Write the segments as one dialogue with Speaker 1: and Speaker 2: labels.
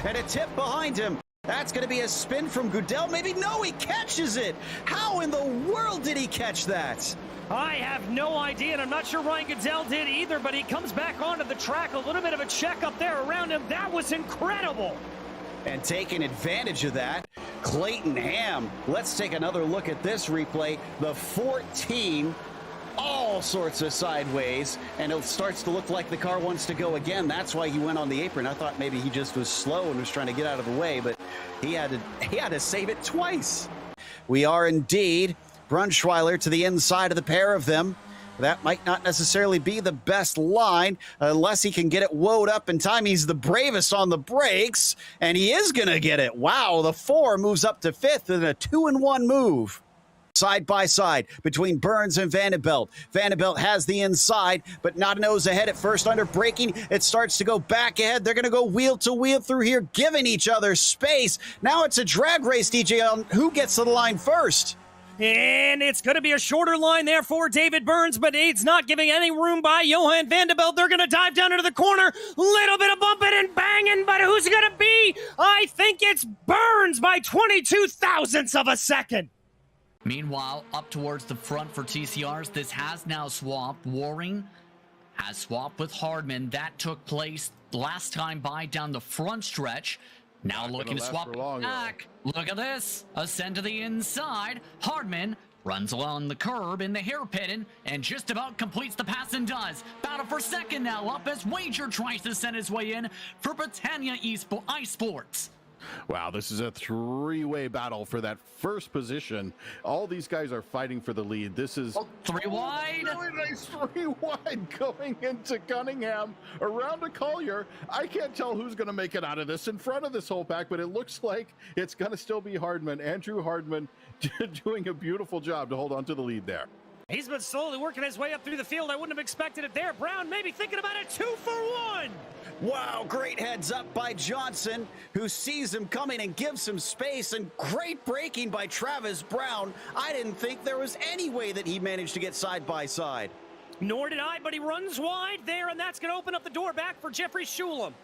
Speaker 1: and a tip behind him. That's going to be a spin from Goodell. Maybe no, he catches it. How in the world did he catch that?
Speaker 2: I have no idea, and I'm not sure Ryan Goodell did either, but he comes back onto the track. A little bit of a check up there around him. That was incredible.
Speaker 1: And taking advantage of that, Clayton Ham. Let's take another look at this replay. The 14, all sorts of sideways, and it starts to look like the car wants to go again. That's why he went on the apron. I thought maybe he just was slow and was trying to get out of the way, but he had to save it twice. We are indeed Brunschweiler to the inside of the pair of them. That might not necessarily be the best line unless he can get it woed up in time. He's the bravest on the brakes, and he is going to get it. Wow, the 4 moves up to 5th in a 2-in-1 move. Side by side between Burns and Vanderbilt. Vanderbilt has the inside, but not a nose ahead at first under braking. It starts to go back ahead. They're going to go wheel to wheel through here, giving each other space. Now it's a drag race, DJ, on who gets to the line first.
Speaker 2: And it's going to be a shorter line there for David Burns, but it's not giving any room by Johan Vanderbilt. They're going to dive down into the corner. Little bit of bumping and banging, but who's it going to be? I think it's Burns by 22 thousandths of a second.
Speaker 3: Meanwhile, up towards the front for TCRs, this has now swapped. Waring has swapped with Hardman. That took place last time by down the front stretch. Now looking to swap back. Look at this. Ascend to the inside. Hardman runs along the curb in the hairpin and just about completes the pass and does. Battle for second now up as Wager tries to send his way in for Britannia iSports.
Speaker 4: Wow, this is a three-way battle for that first position. All these guys are fighting for the lead. This is
Speaker 3: 3 wide.
Speaker 4: Really nice 3 wide going into Cunningham around to Collier. I can't tell who's going to make it out of this in front of this whole pack, but it looks like it's going to still be Hardman. Andrew Hardman doing a beautiful job to hold on to the lead there.
Speaker 2: He's been slowly working his way up through the field. I wouldn't have expected it there. Brown maybe thinking about a 2-for-1.
Speaker 1: Wow, great heads up by Johnson, who sees him coming and gives him space, and great braking by Travis Brown. I didn't think there was any way that he managed to get side by side.
Speaker 2: Nor did I, but he runs wide there, and that's going to open up the door back for Jeffrey Shulam.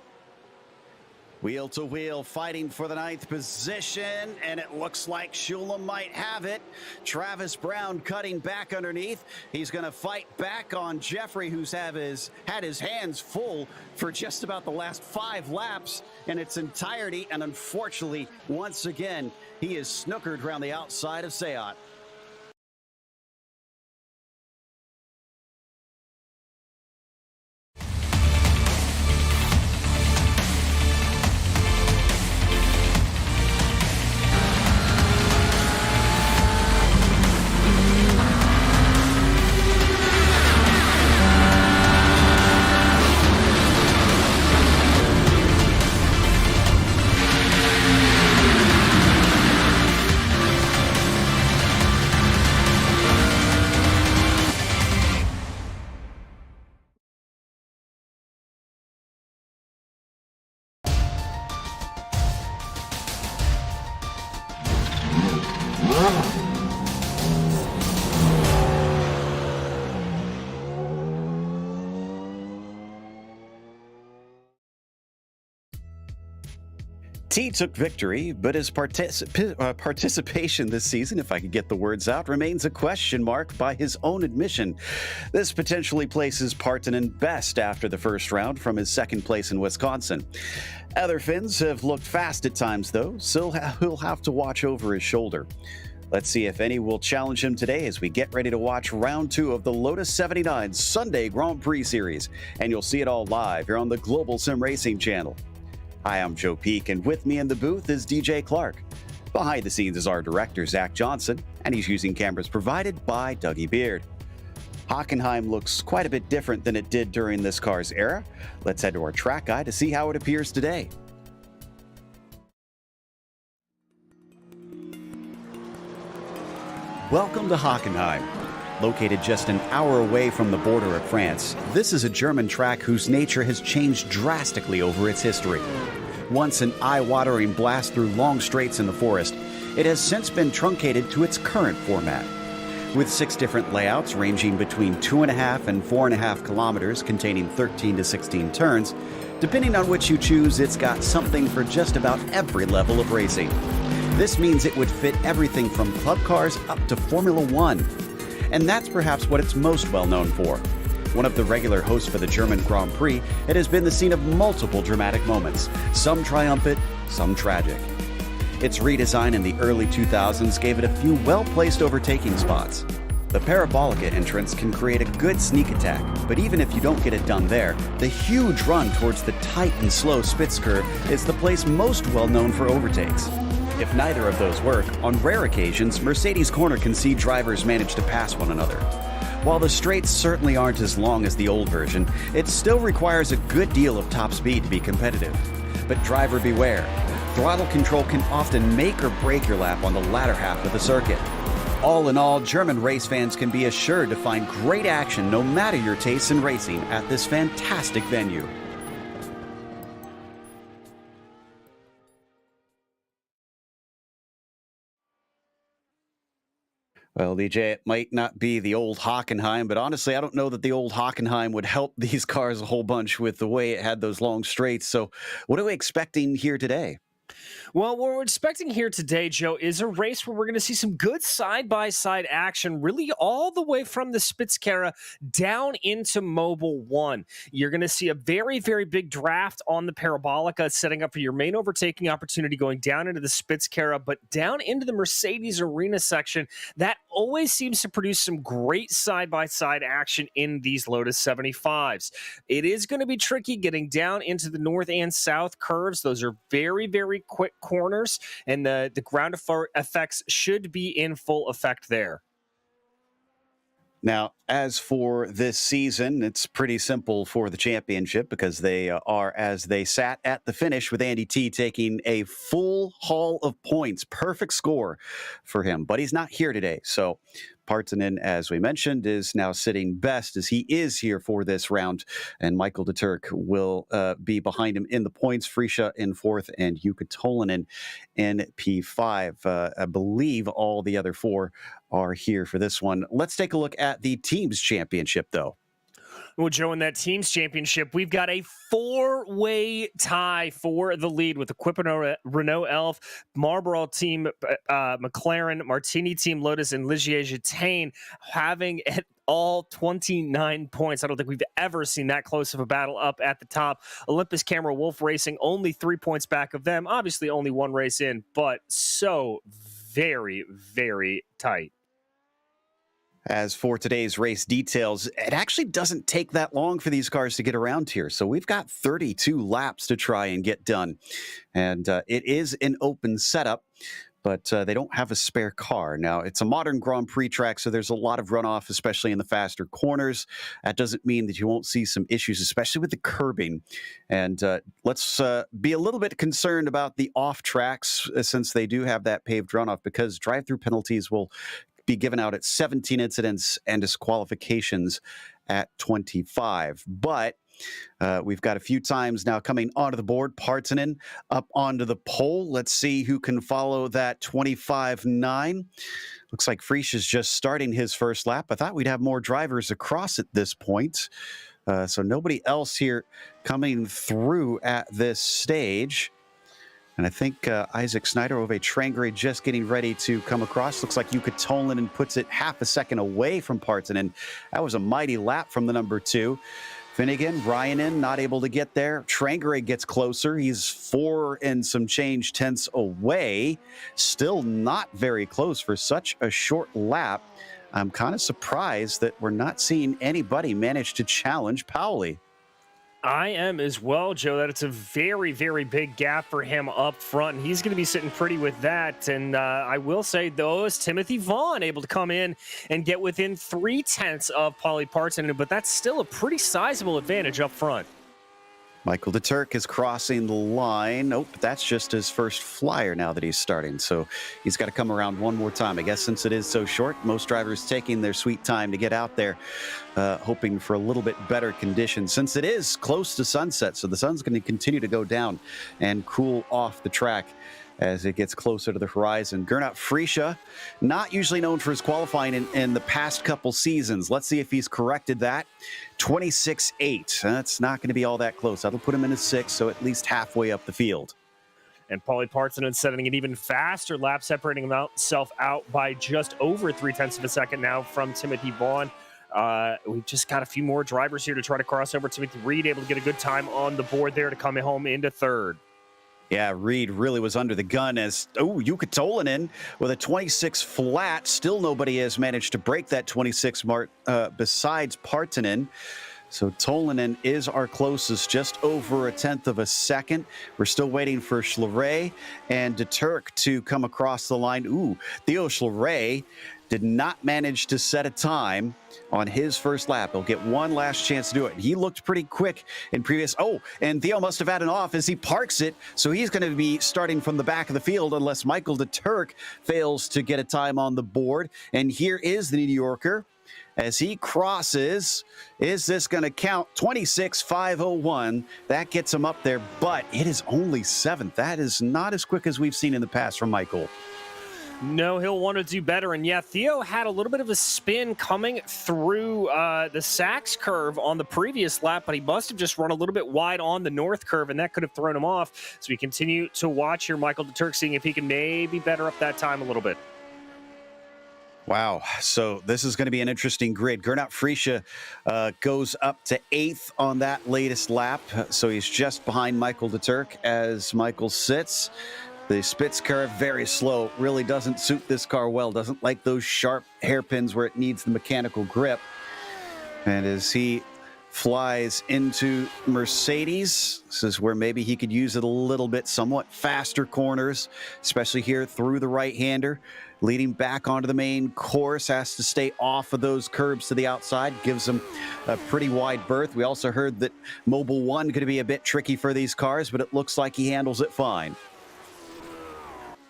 Speaker 1: Wheel to wheel, fighting for the 9th position, and it looks like Shulam might have it. Travis Brown cutting back underneath. He's going to fight back on Jeffrey, who's had his hands full for just about the last 5 laps in its entirety, and unfortunately, once again, he is snookered around the outside of Sayat. T took victory, but his participation this season, if I could get the words out, remains a question mark by his own admission. This potentially places Partanen best after the first round from his second place in Wisconsin. Other Finns have looked fast at times, though, so he'll have to watch over his shoulder. Let's see if any will challenge him today as we get ready to watch round 2 of the Lotus 79 Sunday Grand Prix Series, and you'll see it all live here on the Global SimRacing Channel. Hi, I'm Joe Peak, and with me in the booth is DJ Clark. Behind the scenes is our director, Zach Johnson, and he's using cameras provided by Dougie Beard. Hockenheim looks quite a bit different than it did during this car's era. Let's head to our track guide to see how it appears today. Welcome to Hockenheim. Located just an hour away from the border of France, this is a German track whose nature has changed drastically over its history. Once an eye-watering blast through long straights in the forest, it has since been truncated to its current format. With 6 different layouts ranging between 2.5 and 4.5 kilometers containing 13 to 16 turns, Depending on which you choose, it's got something for just about every level of racing. This means it would fit everything from club cars up to Formula One. And that's perhaps what it's most well known for. One of the regular hosts for the German Grand Prix, it has been the scene of multiple dramatic moments, some triumphant, some tragic. Its redesign in the early 2000s gave it a few well-placed overtaking spots. The Parabolica entrance can create a good sneak attack, but even if you don't get it done there, the huge run towards the tight and slow Spitz curve is the place most well known for overtakes. If neither of those work, on rare occasions, Mercedes Corner can see drivers manage to pass one another. While the straights certainly aren't as long as the old version, it still requires a good deal of top speed to be competitive. But driver beware. Throttle control can often make or break your lap on the latter half of the circuit. All in all, German race fans can be assured to find great action no matter your tastes in racing at this fantastic venue. Well, DJ, it might not be the old Hockenheim, but honestly, I don't know that the old Hockenheim would help these cars a whole bunch with the way it had those long straights. So what are we expecting here today?
Speaker 2: Well, what we're expecting here today, Joe, is a race where we're going to see some good side-by-side action, really all the way from the Spitzkehre down into Mobile 1. You're going to see a very, very big draft on the Parabolica, setting up for your main overtaking opportunity going down into the Spitzkehre, but down into the Mercedes Arena section. That always seems to produce some great side-by-side action in these Lotus 75s. It is going to be tricky getting down into the north and south curves. Those are very, very quick corners, and the ground effects should be in full effect there.
Speaker 1: Now, as for this season, it's pretty simple for the championship because they are as they sat at the finish with Andy T taking a full haul of points. Perfect score for him, but he's not here today. So Partanen, as we mentioned, is now sitting best as he is here for this round. And Michael de Turk will be behind him in the points. Frisha in fourth and Jukka Tolinen in P5. I believe all the other four are here for this one. Let's take a look at the team's championship, though.
Speaker 2: Well, Joe, in that team's championship, we've got a four-way tie for the lead with Equipment Renault Elf, Marlboro team, McLaren, Martini team, Lotus, and Ligier Gitain having it all 29 points. I don't think we've ever seen that close of a battle up at the top. Olympus Camera Wolf Racing only 3 points back of them. Obviously only one race in, but so very, very tight.
Speaker 1: As for today's race details, it actually doesn't take that long for these cars to get around here. So we've got 32 laps to try and get done. And it is an open setup, but they don't have a spare car. Now, it's a modern Grand Prix track, so there's a lot of runoff, especially in the faster corners. That doesn't mean that you won't see some issues, especially with the curbing. And let's be a little bit concerned about the off tracks since they do have that paved runoff, because drive-through penalties will be given out at 17 incidents and disqualifications at 25. But we've got a few times now coming onto the board. Partanen up onto the pole. Let's see who can follow that 25.9. Looks like Frisch is just starting his first lap. I thought we'd have more drivers across at this point. So nobody else here coming through at this stage. And I think Isaac Snyder of a Trangere just getting ready to come across. Looks like Jukka Tolinen puts it half a second away from Partanen. That was a mighty lap from the number 2. Finnegan, Ryanen not able to get there. Trangere gets closer. He's 4 and some change tenths away. Still not very close for such a short lap. I'm kind of surprised that we're not seeing anybody manage to challenge Pauli.
Speaker 2: I am as well, Joe, that it's a very, very big gap for him up front, and he's going to be sitting pretty with that. And I will say, though, is Timothy Vaughn able to come in and get within 0.3 of Pauli Partanen, but that's still a pretty sizable advantage up front.
Speaker 1: Michael de Turk is crossing the line. Nope, that's just his first flyer now that he's starting. So he's got to come around one more time. I guess since it is so short, most drivers taking their sweet time to get out there, hoping for a little bit better conditions since it is close to sunset. So the sun's going to continue to go down and cool off the track as it gets closer to the horizon. Gernot Frische, not usually known for his qualifying in the past couple seasons. Let's see if he's corrected that. 26.8. That's not going to be all that close. That'll put him in a 6, so at least halfway up the field.
Speaker 2: And Paulie Partonen setting an even faster lap, separating himself out by just over 0.3 of a second now from Timothy Vaughn. We've just got a few more drivers here to try to cross over. Timothy Reed able to get a good time on the board there to come home into third.
Speaker 1: Yeah, Reed really was under the gun as, Jukka Tolinen with a 26 flat. Still nobody has managed to break that 26 mark besides Partonen. So Tolinen is our closest, just over 0.1 of a second. We're still waiting for Schleret and De Turk to come across the line. Theo Schleret did not manage to set a time on his first lap. He'll get one last chance to do it. He looked pretty quick in previous. And Theo must have had an off as he parks it. So he's going to be starting from the back of the field unless Michael De Turk fails to get a time on the board. And here is the New Yorker as he crosses. Is this going to count? 26.501. That gets him up there, but it is only 7th. That is not as quick as we've seen in the past from Michael.
Speaker 2: No, he'll want to do better. And yeah, Theo had a little bit of a spin coming through the Sachs curve on the previous lap, but he must have just run a little bit wide on the north curve, and that could have thrown him off. So we continue to watch here Michael De Turk, seeing if he can maybe better up that time a little bit.
Speaker 1: Wow. So this is going to be an interesting grid. Gernot Frische goes up to 8th on that latest lap. So he's just behind Michael De Turk as Michael sits. The Spitz curve, very slow, really doesn't suit this car well. Doesn't like those sharp hairpins where it needs the mechanical grip. And as he flies into Mercedes, this is where maybe he could use it a little bit, somewhat faster corners, especially here through the right-hander. Leading back onto the main course, has to stay off of those curbs to the outside, gives him a pretty wide berth. We also heard that Mobile 1 going to be a bit tricky for these cars, but it looks like he handles it fine.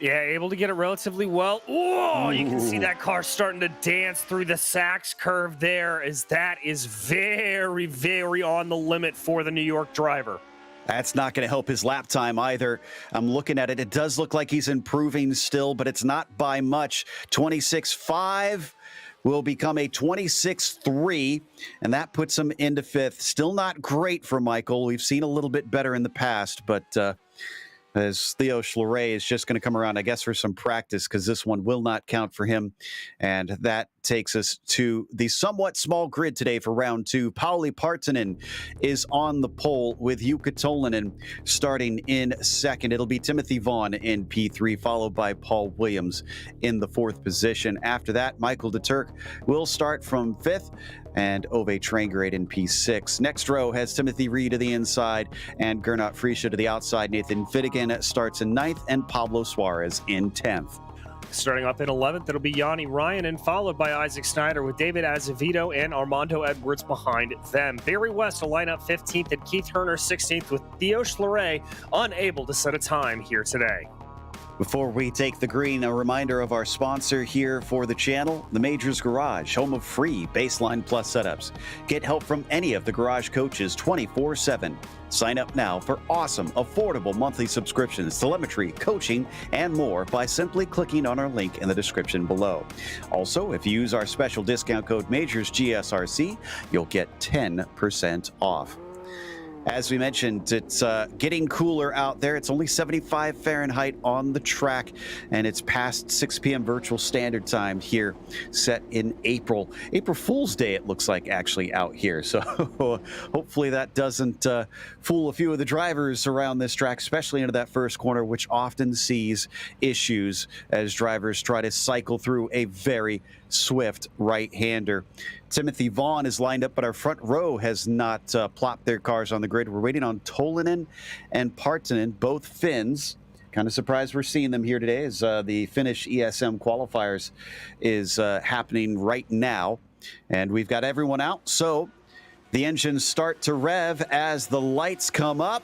Speaker 2: Yeah, able to get it relatively well. Oh, you can see that car starting to dance through the Sachs curve there, as that is very, very on the limit for the New York driver.
Speaker 1: That's not going to help his lap time either. I'm looking at it. It does look like he's improving still, but it's not by much. 26.5 will become a 26.3, and that puts him into 5th. Still not great for Michael. We've seen a little bit better in the past, but as Theo Schleret is just going to come around, I guess, for some practice, because this one will not count for him. And that takes us to the somewhat small grid today for round 2. Paulie Partonen is on the pole with Jukka Tolinen starting in 2nd. It'll be Timothy Vaughn in P3, followed by Paul Williams in the 4th position. After that, Michael De Turk will start from 5th. And Ove Trangrade in P6. Next row has Timothy Reed to the inside and Gernot Frische to the outside. Nathan Finnegan starts in 9th and Pablo Suarez in 10th.
Speaker 2: Starting up in 11th, it'll be Yanni Ryan, and followed by Isaac Snyder with David Azevedo and Armando Edwards behind them. Barry West will line up 15th and Keith Herner 16th, with Theo Schleret unable to set a time here today.
Speaker 1: Before we take the green, a reminder of our sponsor here for the channel, the Majors Garage, home of free Baseline Plus setups. Get help from any of the garage coaches 24/7. Sign up now for awesome, affordable monthly subscriptions, telemetry, coaching, and more by simply clicking on our link in the description below. Also, if you use our special discount code MajorsGSRC, you'll get 10% off. As we mentioned, it's getting cooler out there. It's only 75 Fahrenheit on the track, and it's past 6 p.m. virtual standard time here, set in April. April Fool's Day, it looks like, actually out here. So hopefully that doesn't fool a few of the drivers around this track, especially into that first corner, which often sees issues as drivers try to cycle through a very swift right-hander. Timothy Vaughn is lined up, but our front row has not plopped their cars on the grid. We're waiting on Tolinen and Partonen, both Finns. Kind of surprised we're seeing them here today, as the Finnish ESM qualifiers is happening right now. And we've got everyone out, so the engines start to rev as the lights come up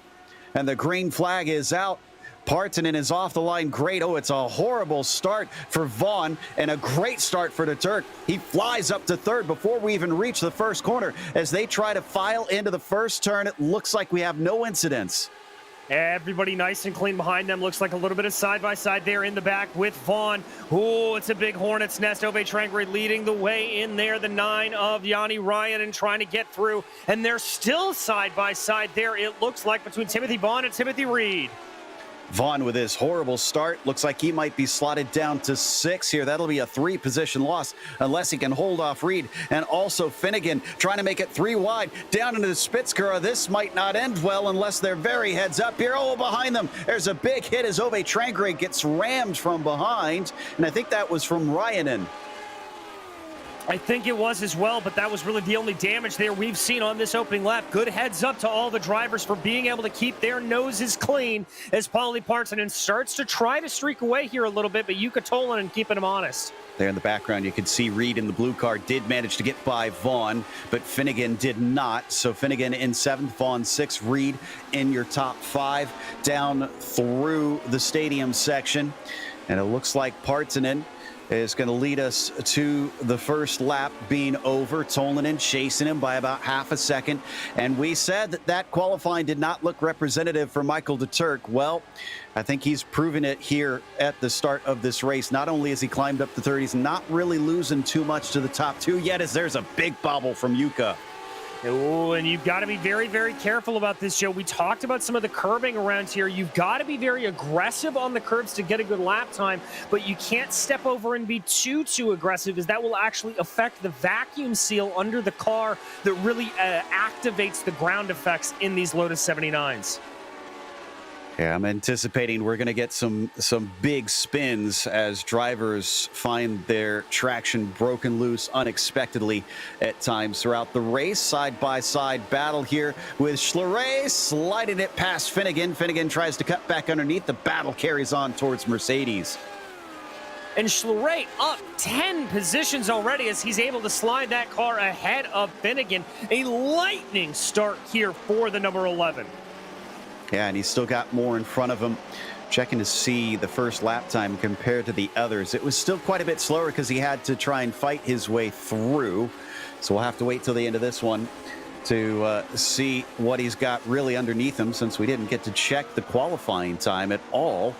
Speaker 1: and the green flag is out. Partonen is off the line. Great. Oh, it's a horrible start for Vaughn and a great start for De Turk. He flies up to 3rd before we even reach the first corner. As they try to file into the first turn, it looks like we have no incidents.
Speaker 2: Everybody nice and clean behind them. Looks like a little bit of side-by-side there in the back with Vaughn. Oh, it's a big hornet's nest. Ove Trangre leading the way in there. The 9 of Yanni Ryan and trying to get through. And they're still side-by-side there, it looks like, between Timothy Vaughn and Timothy Reed.
Speaker 1: Vaughn with his horrible start. Looks like he might be slotted down to 6 here. That'll be a 3-position loss unless he can hold off Reed. And also Finnegan trying to make it 3 wide down into the Spitzkura. This might not end well unless they're very heads up here. Oh, behind them, there's a big hit as Ove Trangre gets rammed from behind. And I think that was from Ryanen.
Speaker 2: I think it was as well, but that was really the only damage there we've seen on this opening lap. Good heads up to all the drivers for being able to keep their noses clean as Paulie Partonen starts to try to streak away here a little bit, but Jukka Tolonen keeping him honest.
Speaker 1: There in the background, you can see Reed in the blue car did manage to get by Vaughn, but Finnegan did not. So Finnegan in 7th, Vaughn 6th, Reed in your top 5 down through the stadium section. And it looks like Partonen is going to lead us to the first lap being over. Tolonen chasing him by about half a second. And we said that that qualifying did not look representative for Michael de Turk. Well, I think he's proven it here at the start of this race. Not only has he climbed up the 30s, not really losing too much to the top 2 yet, as there's a big bobble from Jukka.
Speaker 2: Oh, and you've got to be very, very careful about this, Joe. We talked about some of the curbing around here. You've got to be very aggressive on the curbs to get a good lap time, but you can't step over and be too aggressive, as that will actually affect the vacuum seal under the car that really activates the ground effects in these Lotus 79s.
Speaker 1: Yeah, I'm anticipating we're going to get some big spins as drivers find their traction broken loose unexpectedly at times throughout the race. Side-by-side battle here with Schleret sliding it past Finnegan. Finnegan tries to cut back underneath. The battle carries on towards Mercedes.
Speaker 2: And Schleret up 10 positions already as he's able to slide that car ahead of Finnegan. A lightning start here for the number 11.
Speaker 1: Yeah, and he's still got more in front of him. Checking to see the first lap time compared to the others. It was still quite a bit slower because he had to try and fight his way through. So we'll have to wait till the end of this one to see what he's got really underneath him, since we didn't get to check the qualifying time at all.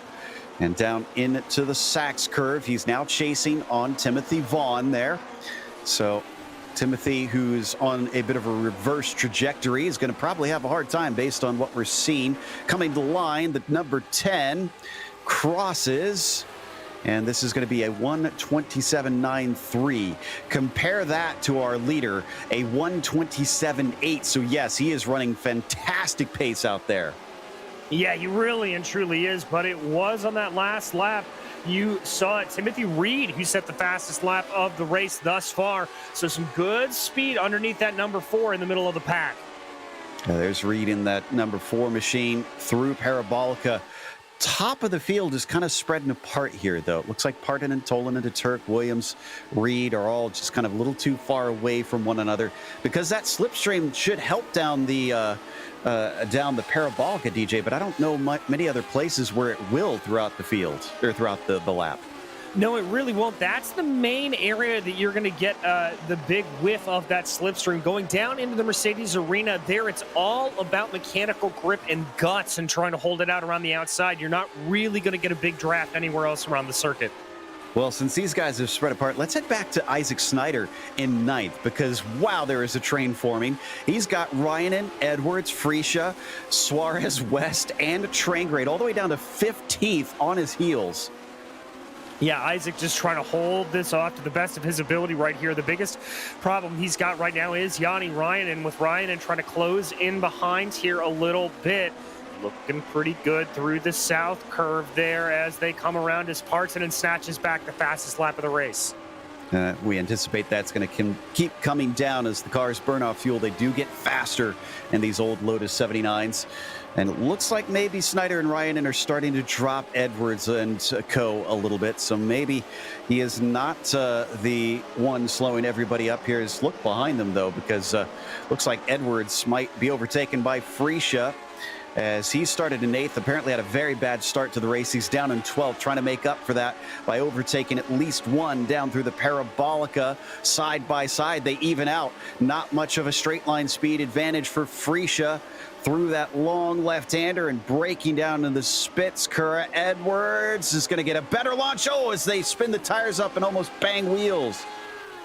Speaker 1: And down into the Sachs curve, he's now chasing on Timothy Vaughn there. So Timothy, who's on a bit of a reverse trajectory, is going to probably have a hard time based on what we're seeing. Coming to the line, the number 10 crosses, and this is going to be a 1:27.93. Compare that to our leader, a 1:27.8. So yes, he is running fantastic pace out there.
Speaker 2: Yeah, he really and truly is, but it was on that last lap. You saw it, Timothy Reed, who set the fastest lap of the race thus far. So some good speed underneath that number 4 in the middle of the pack.
Speaker 1: There's Reed in that number 4 machine through Parabolica. Top of the field is kind of spreading apart here, though. It looks like Partonen, Tolonen, de Turk, Williams, Reed are all just kind of a little too far away from one another, because that slipstream should help down the Parabolica, DJ, but I don't know many other places where it will throughout the field, or throughout the lap.
Speaker 2: No, it really won't. That's the main area that you're going to get the big whiff of that slipstream. Going down into the Mercedes arena there, it's all about mechanical grip and guts and trying to hold it out around the outside. You're not really going to get a big draft anywhere else around the circuit.
Speaker 1: Well, since these guys have spread apart, let's head back to Isaac Snyder in 9th, because, wow, there is a train forming. He's got Ryanen, Edwards, Freesia, Suarez, West, and Trangrade all the way down to 15th on his heels.
Speaker 2: Yeah, Isaac just trying to hold this off to the best of his ability right here. The biggest problem he's got right now is Yanni Ryanen, with Ryanen trying to close in behind here a little bit. Looking pretty good through the south curve there as they come around as Partonen snatches back the fastest lap of the race.
Speaker 1: We anticipate that's going to keep coming down as the cars burn off fuel. They do get faster in these old Lotus 79s. And it looks like maybe Snyder and Ryanen are starting to drop Edwards and co a little bit. So maybe he is not the one slowing everybody up here. Just look behind them, though, because looks like Edwards might be overtaken by Freesia. as he started in 8th. Apparently had a very bad start to the race. He's down in 12th, trying to make up for that by overtaking at least one down through the Parabolica. Side by side, they even out. Not much of a straight line speed advantage for Freesia through that long left-hander and breaking down in the Spitzkura. Edwards is going to get a better launch. Oh, as they spin the tires up and almost bang wheels.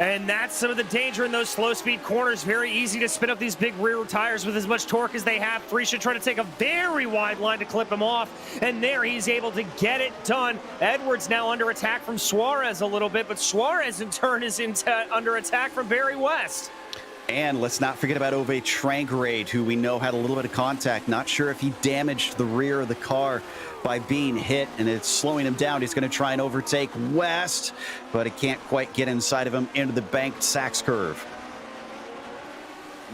Speaker 2: And that's some of the danger in those slow-speed corners. Very easy to spin up these big rear tires with as much torque as they have. Freesia trying to take a very wide line to clip him off, and there he's able to get it done. Edwards now under attack from Suarez a little bit, but Suarez in turn is under attack from Barry West.
Speaker 1: And let's not forget about Ove Trangrade, who we know had a little bit of contact. Not sure if he damaged the rear of the car by being hit, and it's slowing him down. He's going to try and overtake West, but it can't quite get inside of him into the banked Sachs curve.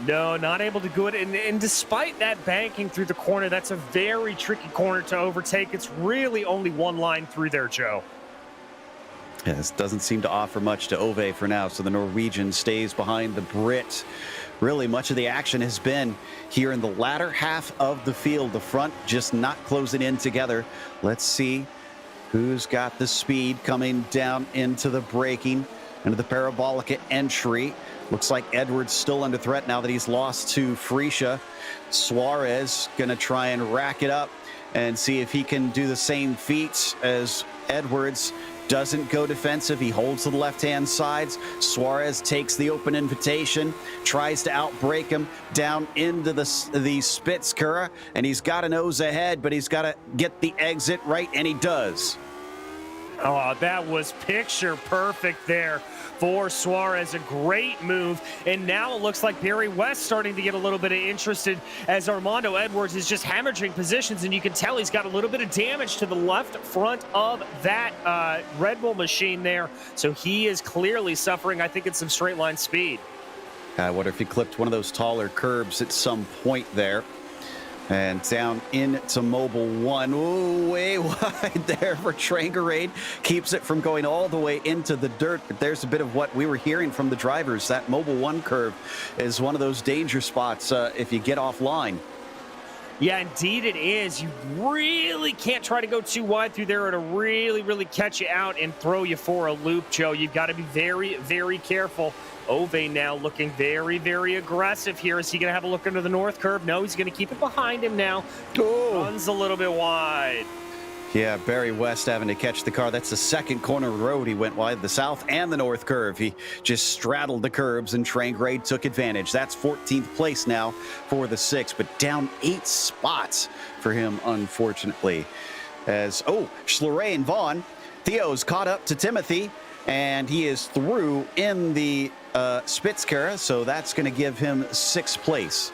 Speaker 2: No, not able to do it. And despite that banking through the corner, that's a very tricky corner to overtake. It's really only one line through there, Joe.
Speaker 1: Yeah, this doesn't seem to offer much to Ove for now, so the Norwegian stays behind the Brit. Really, much of the action has been here in the latter half of the field. The front just not closing in together. Let's see who's got the speed coming down into the braking, into the Parabolica entry. Looks like Edwards still under threat now that he's lost to Freesia. Suarez going to try and rack it up and see if he can do the same feats as Edwards. Doesn't go defensive. He holds to the left-hand sides. Suarez takes the open invitation, tries to outbrake him down into the Spitzkura, and he's got a nose ahead, but he's got to get the exit right, and he does.
Speaker 2: Oh, that was picture perfect there for Suarez. A great move. And now it looks like Barry West starting to get a little bit of interested as Armando Edwards is just hemorrhaging positions. And you can tell he's got a little bit of damage to the left front of that Red Bull machine there. So he is clearly suffering, I think, in some straight line speed.
Speaker 1: I wonder if he clipped one of those taller curbs at some point there. And down into Mobile 1. Ooh, way wide there for Trangerade. Keeps it from going all the way into the dirt. But there's a bit of what we were hearing from the drivers. That Mobile 1 curve is one of those danger spots if you get offline.
Speaker 2: Yeah, indeed it is. You really can't try to go too wide through there. It'll really, really catch you out and throw you for a loop, Joe. You've got to be very, very careful. Ove now looking very, very aggressive here. Is he going to have a look into the north curve? No, he's going to keep it behind him now.
Speaker 1: Oh.
Speaker 2: Runs a little bit wide.
Speaker 1: Yeah, Barry West having to catch the car. That's the second corner road he went wide, the south and the north curve. He just straddled the curbs, and Trangrade took advantage. That's 14th place now for the 6, but down 8 spots for him, unfortunately. As, Schleray and Vaughn. Theo's caught up to Timothy, and he is through in the Spitzkura, so that's going to give him 6th place.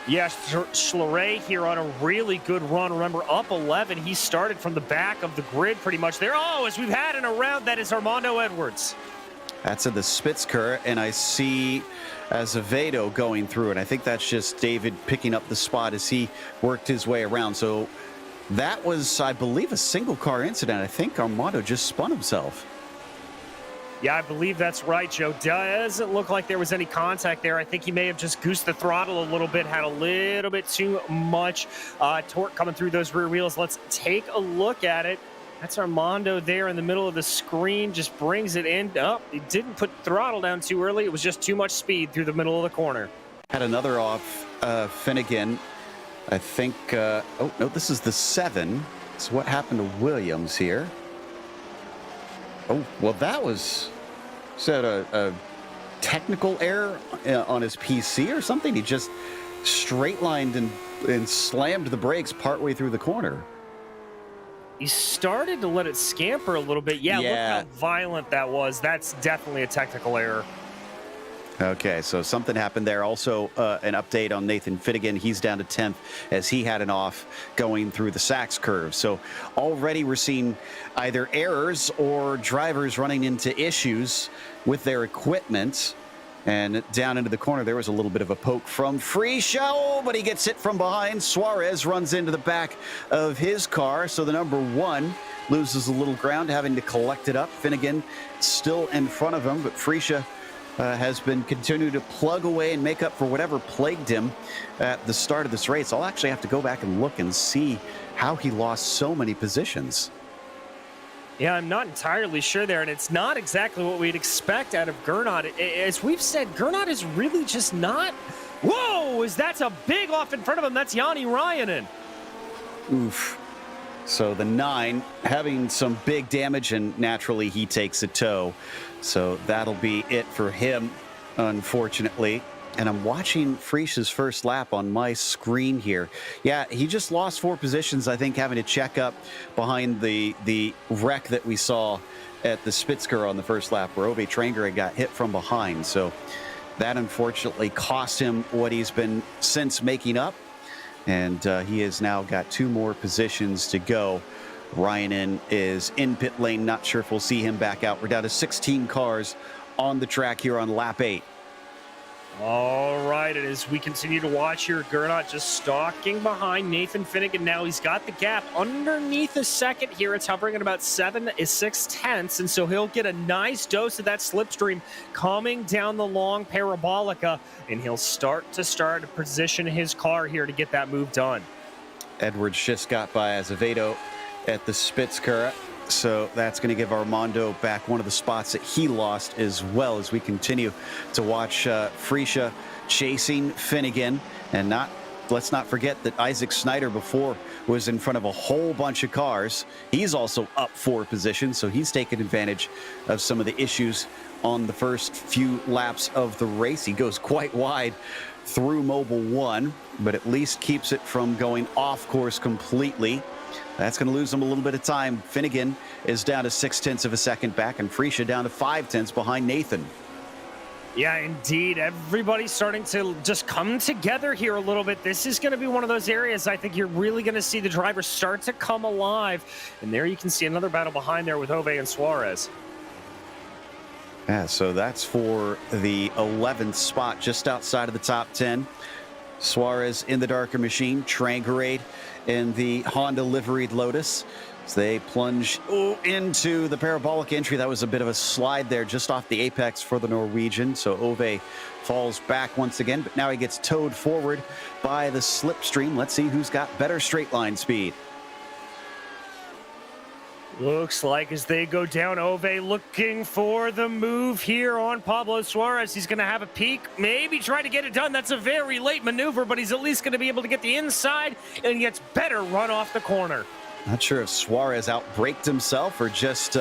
Speaker 2: Yeah, Schleray here on a really good run. Remember, up 11. He started from the back of the grid pretty much there. Oh, as we've had in a round, that is Armando Edwards.
Speaker 1: That's in the Spitzkura, and I see Azevedo going through it. I think that's just David picking up the spot as he worked his way around. So that was, I believe, a single car incident. I think Armando just spun himself.
Speaker 2: Yeah, I believe that's right, Joe. Doesn't look like there was any contact there. I think he may have just goosed the throttle a little bit, had a little bit too much torque coming through those rear wheels. Let's take a look at it. That's Armando there in the middle of the screen, just brings it in. Oh, he didn't put throttle down too early. It was just too much speed through the middle of the corner.
Speaker 1: Had another off Finnegan. I think, oh, no, this is the 7. So what happened to Williams here? Oh, well, that was, said a technical error on his PC or something. He just straight lined and slammed the brakes partway through the corner.
Speaker 2: He started to let it scamper a little bit. Yeah, look how violent that was. That's definitely a technical error.
Speaker 1: Okay, so something happened there. Also, an update on Nathan Finnegan. He's down to 10th as he had an off going through the Sachs curve. So already we're seeing either errors or drivers running into issues with their equipment. And down into the corner, there was a little bit of a poke from Freesia, but he gets hit from behind. Suarez runs into the back of his car. So the number 1 loses a little ground, having to collect it up. Finnegan still in front of him, but Freesia has been continuing to plug away and make up for whatever plagued him at the start of this race. I'll actually have to go back and look and see how he lost so many positions.
Speaker 2: Yeah, I'm not entirely sure there, and it's not exactly what we'd expect out of Gernot. As we've said, Gernot is really just not... Whoa! That's a big off in front of him. That's Jani Ryanen.
Speaker 1: Oof. So the 9 having some big damage, and naturally he takes a tow. So that'll be it for him, unfortunately. And I'm watching Frisch's first lap on my screen here. Yeah, he just lost 4 positions, I think, having to check up behind the wreck that we saw at the Spitzker on the first lap, where Ove Tranger got hit from behind. So that unfortunately cost him what he's been since making up. And he has now got 2 more positions to go. Ryanen is in pit lane. Not sure if we'll see him back out. We're down to 16 cars on the track here on lap 8.
Speaker 2: All right, and as we continue to watch here, Gernot just stalking behind Nathan Finnegan. Now he's got the gap underneath a second here. It's hovering at about 7/6, and so he'll get a nice dose of that slipstream coming down the long parabolica, and he'll start to position his car here to get that move done.
Speaker 1: Edwards just got by Azevedo at the Spitzker. So that's going to give Armando back one of the spots that he lost, as well as we continue to watch Frischa chasing Finnegan. And let's not forget that Isaac Snyder before was in front of a whole bunch of cars. He's also up 4 positions, so he's taken advantage of some of the issues on the first few laps of the race. He goes quite wide through Mobile 1, but at least keeps it from going off course completely. That's going to lose him a little bit of time. Finnegan is down to 0.6 seconds back, and Frischa down to 0.5 behind Nathan.
Speaker 2: Yeah, indeed. Everybody's starting to just come together here a little bit. This is going to be one of those areas I think you're really going to see the drivers start to come alive. And there you can see another battle behind there with Ove and Suarez.
Speaker 1: Yeah, so that's for the 11th spot, just outside of the top 10. Suarez in the darker machine, Trangerade in the Honda liveried Lotus. So they plunge into the parabolic entry. That was a bit of a slide there just off the apex for the Norwegian. So Ove falls back once again, but now he gets towed forward by the slipstream. Let's see who's got better straight line speed.
Speaker 2: Looks like as they go down, Ove looking for the move here on Pablo Suarez. He's going to have a peek, maybe try to get it done. That's a very late maneuver, but he's at least going to be able to get the inside and gets better run off the corner.
Speaker 1: Not sure if Suarez outbraked himself or just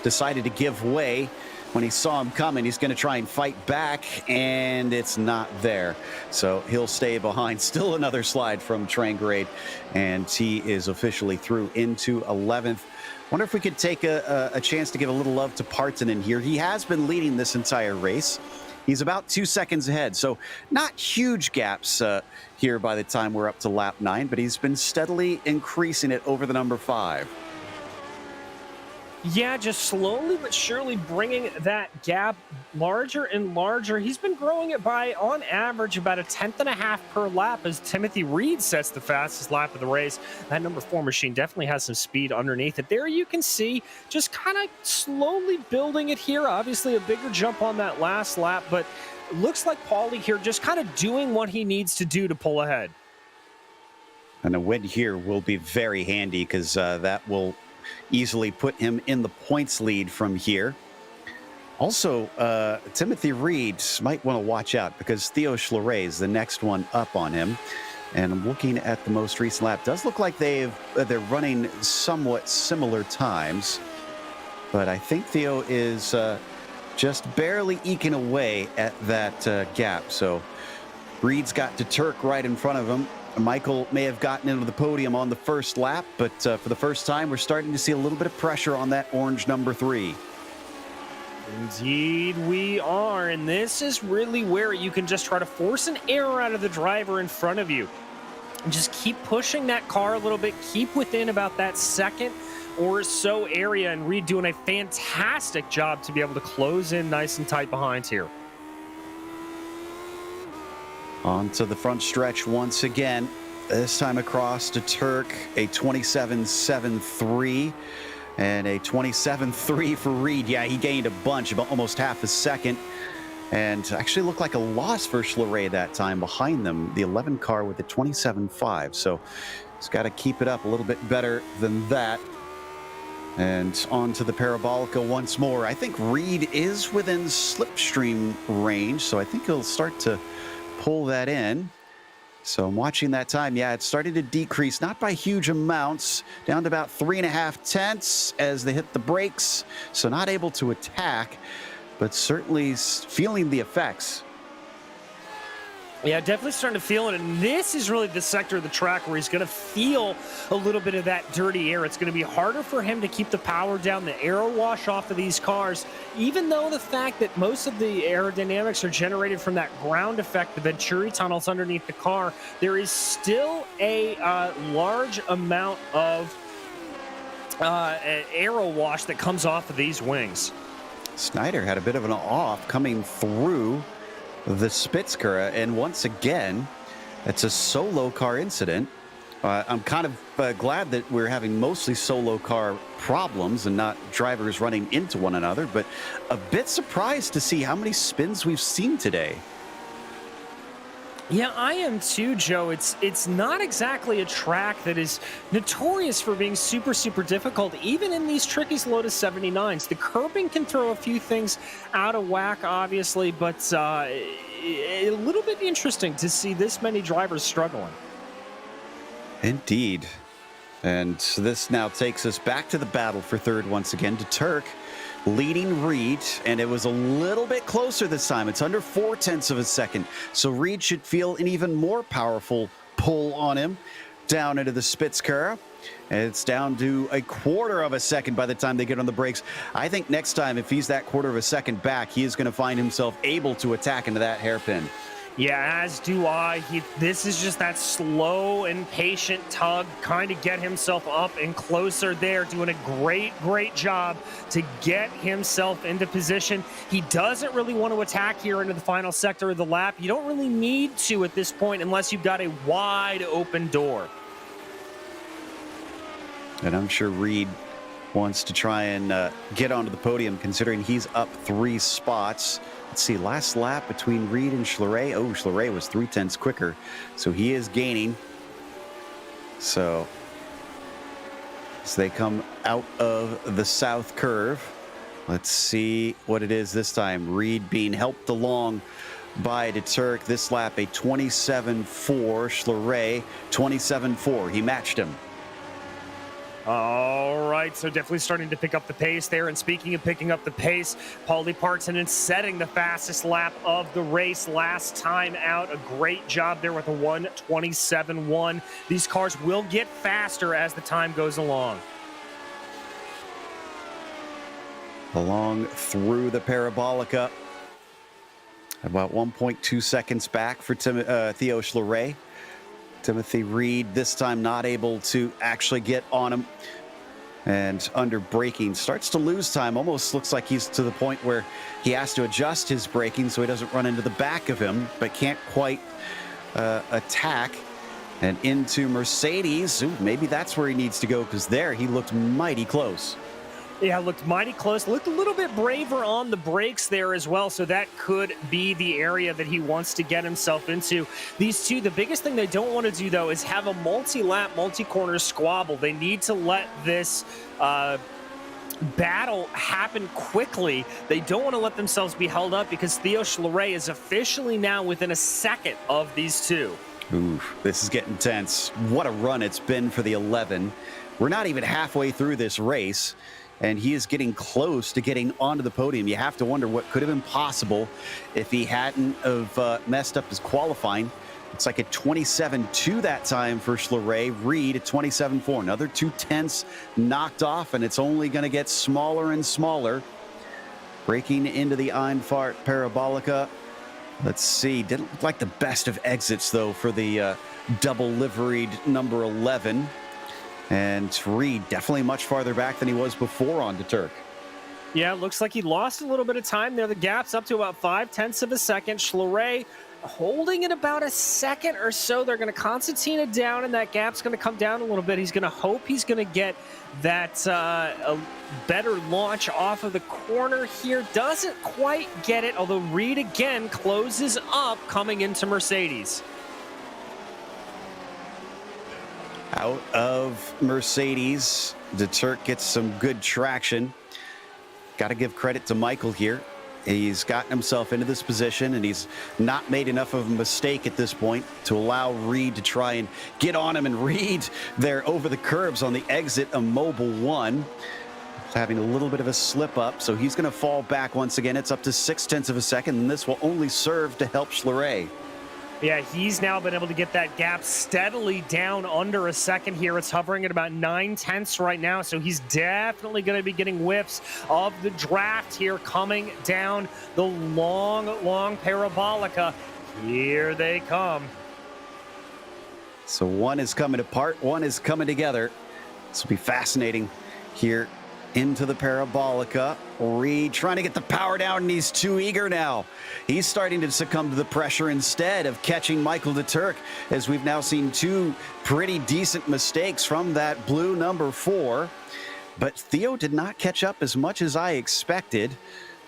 Speaker 1: decided to give way when he saw him coming. He's going to try and fight back, and it's not there. So he'll stay behind. Still another slide from Trangerade, and he is officially through into 11th. Wonder if we could take a chance to give a little love to Partanen here. He has been leading this entire race. He's about 2 seconds ahead, so not huge gaps here by the time we're up to lap 9, but he's been steadily increasing it over the number 5.
Speaker 2: Yeah, just slowly but surely bringing that gap larger and larger. He's been growing it by, on average, about 1.5 tenths per lap as Timothy Reed sets the fastest lap of the race. That number 4 machine definitely has some speed underneath it. There you can see just kind of slowly building it here. Obviously a bigger jump on that last lap, but it looks like Paulie here just kind of doing what he needs to do to pull ahead.
Speaker 1: And a win here will be very handy because that will easily put him in the points lead from here. Also, Timothy Reed might want to watch out because Theo Schleret is the next one up on him. And I'm looking at the most recent lap. Does look like they're running somewhat similar times. But I think Theo is just barely eking away at that gap. So Reed's got to Turk right in front of him. Michael may have gotten into the podium on the first lap, but for the first time, we're starting to see a little bit of pressure on that orange number 3.
Speaker 2: Indeed we are, and this is really where you can just try to force an error out of the driver in front of you. And just keep pushing that car a little bit, keep within about that second or so area, and Reed doing a fantastic job to be able to close in nice and tight behind here.
Speaker 1: Onto the front stretch once again. This time across to Turk, a 27.73 and a 27.3 for Reed. Yeah, he gained a bunch, about almost half a second. And actually looked like a loss for Schleret that time behind them, the 11 car with the 27.5. So he's got to keep it up a little bit better than that. And on to the Parabolica once more. I think Reed is within slipstream range, so I think he'll start to pull that in. So I'm watching that time. Yeah, it's starting to decrease, not by huge amounts, down to about 3.5 tenths as they hit the brakes. So not able to attack, but certainly feeling the effects.
Speaker 2: Yeah, definitely starting to feel it, and this is really the sector of the track where he's going to feel a little bit of that dirty air. It's going to be harder for him to keep the power down, the air wash off of these cars, even though the fact that most of the aerodynamics are generated from that ground effect, the Venturi tunnels underneath the car, there is still a large amount of aero wash that comes off of these wings.
Speaker 1: Snyder had a bit of an off coming through the Spitzkura, and once again, it's a solo car incident. I'm kind of glad that we're having mostly solo car problems and not drivers running into one another, but a bit surprised to see how many spins we've seen today.
Speaker 2: Yeah, I am too, Joe. It's not exactly a track that is notorious for being super, super difficult, even in these tricky Lotus 79s. The curbing can throw a few things out of whack, obviously, but a little bit interesting to see this many drivers struggling.
Speaker 1: Indeed. And this now takes us back to the battle for third once again to Turk, leading Reed, and it was a little bit closer this time. It's under 4 tenths of a second. So Reed should feel an even more powerful pull on him down into the Spitzkura. And it's down to a 1/4 of a second by the time they get on the brakes. I think next time, if he's that 1/4 of a second back, he is going to find himself able to attack into that hairpin.
Speaker 2: Yeah, as do I. This is just that slow and patient tug, kind of get himself up and closer there, doing a great job to get himself into position. He doesn't really want to attack here into the final sector of the lap. You don't really need to at this point unless you've got a wide open door.
Speaker 1: And I'm sure Reed wants to try and get onto the podium, considering he's up 3 spots. Let's see, last lap between Reed and Schleret. Oh, Schleret was 3 tenths quicker, so he is gaining. So as they come out of the south curve, let's see what it is this time. Reed being helped along by De Turk. This lap, a 27.4. Schleret, 27.4. He matched him.
Speaker 2: All right, so definitely starting to pick up the pace there. And speaking of picking up the pace, Paulie Partonen setting the fastest lap of the race last time out. A great job there with a 1:27.1. These cars will get faster as the time goes along.
Speaker 1: Along through the Parabolica, about 1.2 seconds back for Theo Schleret. Timothy Reed this time not able to actually get on him, and under braking starts to lose time. Almost looks like he's to the point where he has to adjust his braking so he doesn't run into the back of him, but can't quite attack. And into Mercedes. Ooh, maybe that's where he needs to go, because there he looked mighty close.
Speaker 2: Yeah, looked mighty close. Looked a little bit braver on the brakes there as well, so that could be the area that he wants to get himself into. These two, the biggest thing they don't want to do, though, is have a multi-lap, multi-corner squabble. They need to let this battle happen quickly. They don't want to let themselves be held up, because Theo Schleret is officially now within a second of these two.
Speaker 1: Ooh, this is getting tense. What a run it's been for the 11. We're not even halfway through this race, and he is getting close to getting onto the podium. You have to wonder what could have been possible if he hadn't have messed up his qualifying. It's like a 27.2 that time for Schleret. Reed at 27.4. Another 2 tenths knocked off, and it's only going to get smaller and smaller. Breaking into the Einfahrt Parabolica. Let's see. Didn't look like the best of exits, though, for the double liveried number 11. And Reed definitely much farther back than he was before on De Turk.
Speaker 2: Yeah, looks like he lost a little bit of time there. The gap's up to about 5 tenths of a second. Schleret holding it about a second or so. They're going to concertina down, and that gap's going to come down a little bit. He's going to hope he's going to get that a better launch off of the corner here. Doesn't quite get it, although Reed again closes up coming into Mercedes.
Speaker 1: Out of Mercedes, the Turk gets some good traction. Got to give credit to Michael here. He's gotten himself into this position, and he's not made enough of a mistake at this point to allow Reed to try and get on him. And Reed there over the curbs on the exit of Mobile 1. Having a little bit of a slip up, so he's going to fall back once again. It's up to 0.6 of a second, and this will only serve to help Schleray.
Speaker 2: Yeah, he's now been able to get that gap steadily down under a second here. It's hovering at about 0.9 right now, so he's definitely going to be getting whiffs of the draft here coming down the long parabolica. Here they come.
Speaker 1: So one is coming apart, one is coming together. This will be fascinating here into the parabolica. Reed trying to get the power down, and he's too eager now. He's starting to succumb to the pressure instead of catching Michael de Turk, as we've now seen two pretty decent mistakes from that blue number 4. But Theo did not catch up as much as I expected.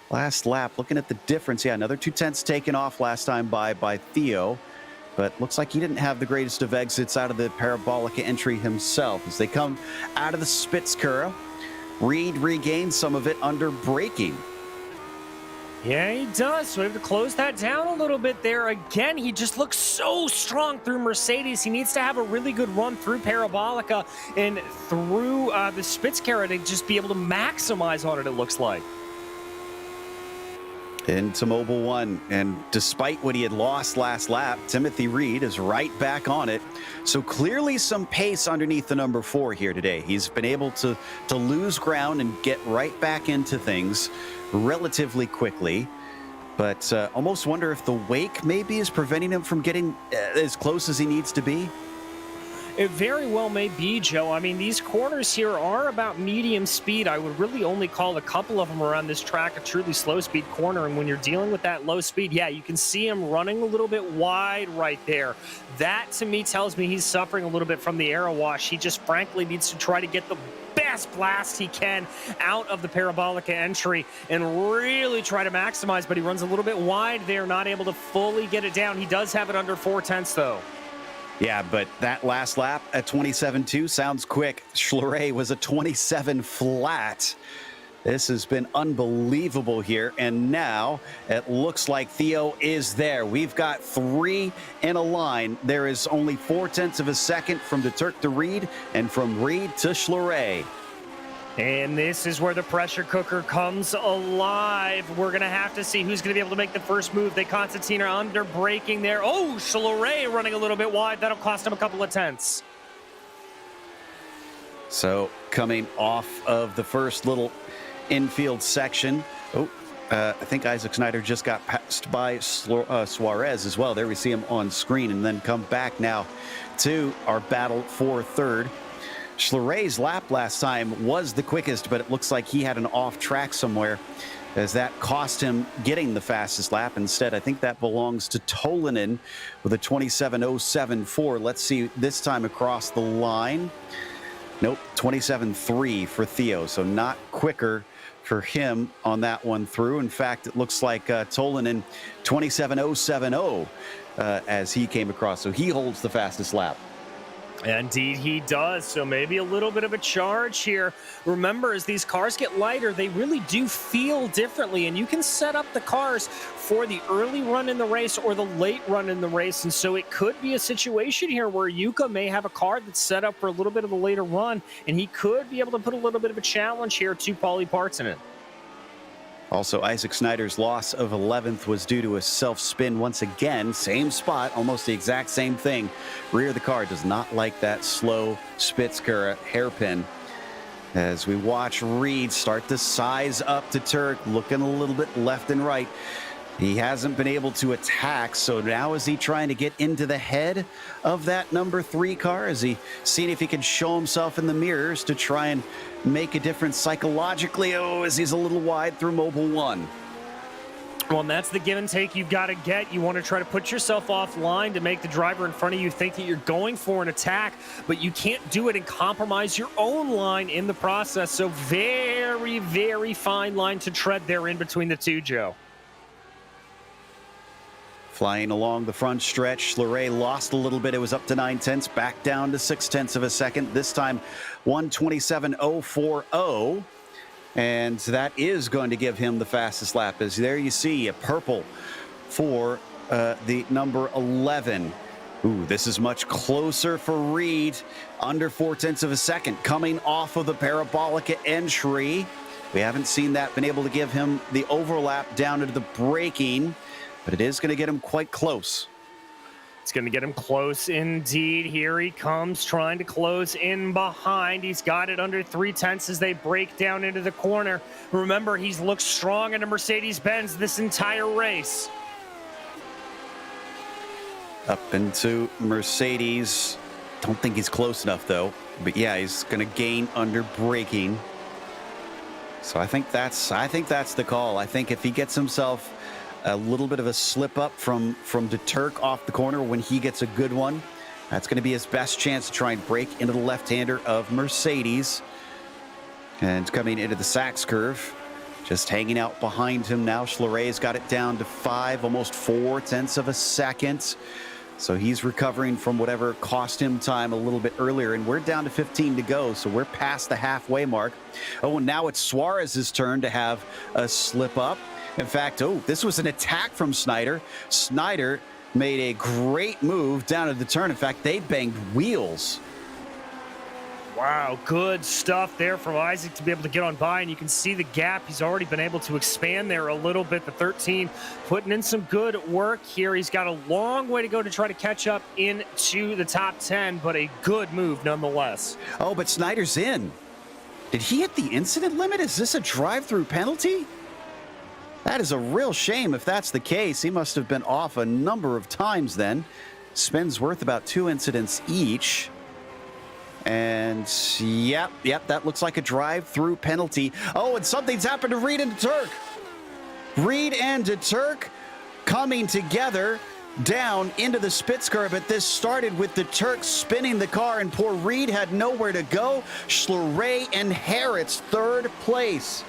Speaker 1: Last lap, looking at the difference, yeah, another 0.2 taken off last time by Theo. But looks like he didn't have the greatest of exits out of the parabolica entry himself. As they come out of the Spitzkura, Reed regains some of it under braking.
Speaker 2: Yeah, he does. So we have to close that down a little bit there. Again, he just looks so strong through Mercedes. He needs to have a really good run through Parabolica and through the Spitzkara to just be able to maximize on it, it looks like.
Speaker 1: Into Mobile 1, and despite what he had lost last lap, Timothy Reed is right back on it. So clearly some pace underneath the number 4 here today. He's been able to lose ground and get right back into things relatively quickly. But almost wonder if the wake maybe is preventing him from getting as close as he needs to be.
Speaker 2: It very well may be, Joe. I mean, these corners here are about medium speed. I would really only call a couple of them around this track a truly slow speed corner. And when you're dealing with that low speed, yeah, you can see him running a little bit wide right there. That to me tells me he's suffering a little bit from the aero wash. He just frankly needs to try to get the best blast he can out of the Parabolica entry and really try to maximize, but he runs a little bit wide there, not able to fully get it down. He does have it under 0.4 though.
Speaker 1: Yeah, but that last lap at 27.2 sounds quick. Schleray was a 27 flat. This has been unbelievable here, and now it looks like Theo is there. We've got 3 in a line. There is only 0.4 of a second from de Turk to Reed, and from Reed to Schleray.
Speaker 2: And this is where the pressure cooker comes alive. We're going to have to see who's going to be able to make the first move. They Constantina under braking there. Oh, Schleray running a little bit wide. That'll cost him a couple of tenths. So coming off of the first little infield section. Oh, I think Isaac Snyder just got passed by Suarez as well. There we see him on screen, and then come back now to our battle for third. Schleray's lap last time was the quickest, but it looks like he had an off track somewhere, as that cost him getting the fastest lap. Instead, I think that belongs to Tolinen with a 27.074. Let's see this time across the line. Nope, 27.3 for Theo, so not quicker for him on that one through. In fact, it looks like Tolinen 27.070 as he came across, so he holds the fastest lap. Indeed he does, so maybe a little bit of a charge here. Remember, as these cars get lighter, they really do feel differently, and you can set up the cars for the early run in the race or the late run in the race, and so it could be a situation here where Yuka may have a car that's set up for a little bit of a later run, and he could be able to put a little bit of a challenge here to Paulie Partsinen.
Speaker 1: Also, Isaac Snyder's loss of 11th was due to a self-spin once again. Same spot, almost the exact same thing. Rear of the car does not like that slow Spitzkura hairpin. As we watch Reed start to size up to Turk, looking a little bit left and right. He hasn't been able to attack, so now is he trying to get into the head of that number 3 car? Is he seeing if he can show himself in the mirrors to try and make a difference psychologically? Oh, as he's a little wide through Mobile 1.
Speaker 2: Well, and that's the give and take you've got to get. You want to try to put yourself offline to make the driver in front of you think that you're going for an attack, but you can't do it and compromise your own line in the process. So very, very fine line to tread there in between the two, Joe.
Speaker 1: Flying along the front stretch, Schleray lost a little bit. It was up to 9/10, back down to 0.6 of a second. This time, 1:27.040. And that is going to give him the fastest lap. As there you see a purple for the number 11. Ooh, this is much closer for Reed. Under 0.4 of a second coming off of the Parabolica entry. We haven't seen that been able to give him the overlap down into the braking, but it is going to get him quite close.
Speaker 2: It's going to get him close indeed. Here he comes, trying to close in behind. He's got it under 0.3 as they break down into the corner. Remember, he's looked strong in a Mercedes-Benz this entire race.
Speaker 1: Up into Mercedes. Don't think he's close enough, though. But yeah, he's going to gain under braking. So I think that's the call. I think if he gets himself a little bit of a slip up from de Turk off the corner when he gets a good one, that's going to be his best chance to try and break into the left-hander of Mercedes. And coming into the Sachs curve, just hanging out behind him now. Schleray's got it down to 5, almost 0.4 of a second. So he's recovering from whatever cost him time a little bit earlier, and we're down to 15 to go, so we're past the halfway mark. Oh, and now it's Suarez's turn to have a slip up. In fact, this was an attack from Snyder. Snyder made a great move down to the turn. In fact, they banged wheels.
Speaker 2: Wow, good stuff there from Isaac to be able to get on by, and you can see the gap. He's already been able to expand there a little bit. The 13 putting in some good work here. He's got a long way to go to try to catch up into the top 10, but a good move nonetheless.
Speaker 1: Oh, but Snyder's in. Did he hit the incident limit? Is this a drive-through penalty? That is a real shame if that's the case. He must have been off a number of times then. Spins worth about 2 incidents each. And yep, that looks like a drive-through penalty. Oh, and something's happened to Reed and de Turk. Reed and de Turk coming together down into the Spitzker, but this started with de Turk spinning the car, and poor Reed had nowhere to go. Schleray inherits 3rd place.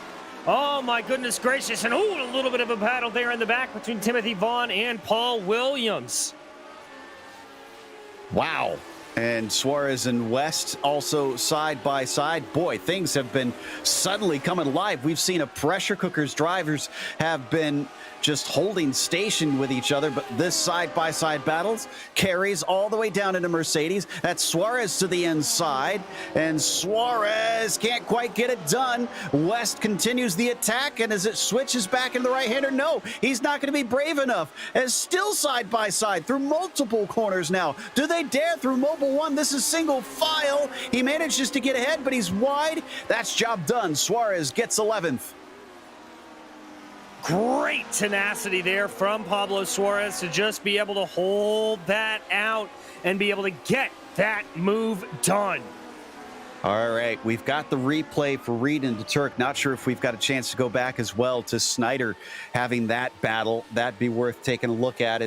Speaker 2: Oh, my goodness gracious. And a little bit of a battle there in the back between Timothy Vaughn and Paul Williams.
Speaker 1: Wow. And Suarez and West also side by side. Boy, things have been suddenly coming alive. We've seen a pressure cooker's drivers have been just holding station with each other, but this side-by-side battles carries all the way down into Mercedes. That's Suarez to the inside, and Suarez can't quite get it done. West continues the attack, and as it switches back into the right-hander, no, he's not going to be brave enough. As still side-by-side through multiple corners now. Do they dare through Mobile 1? This is single file. He manages to get ahead, but he's wide. That's job done. Suarez gets 11th.
Speaker 2: Great tenacity there from Pablo Suarez to just be able to hold that out and be able to get that move done.
Speaker 1: All right, we've got the replay for Reed and de Turk. Not sure if we've got a chance to go back as well to Snyder having that battle. That'd be worth taking a look at.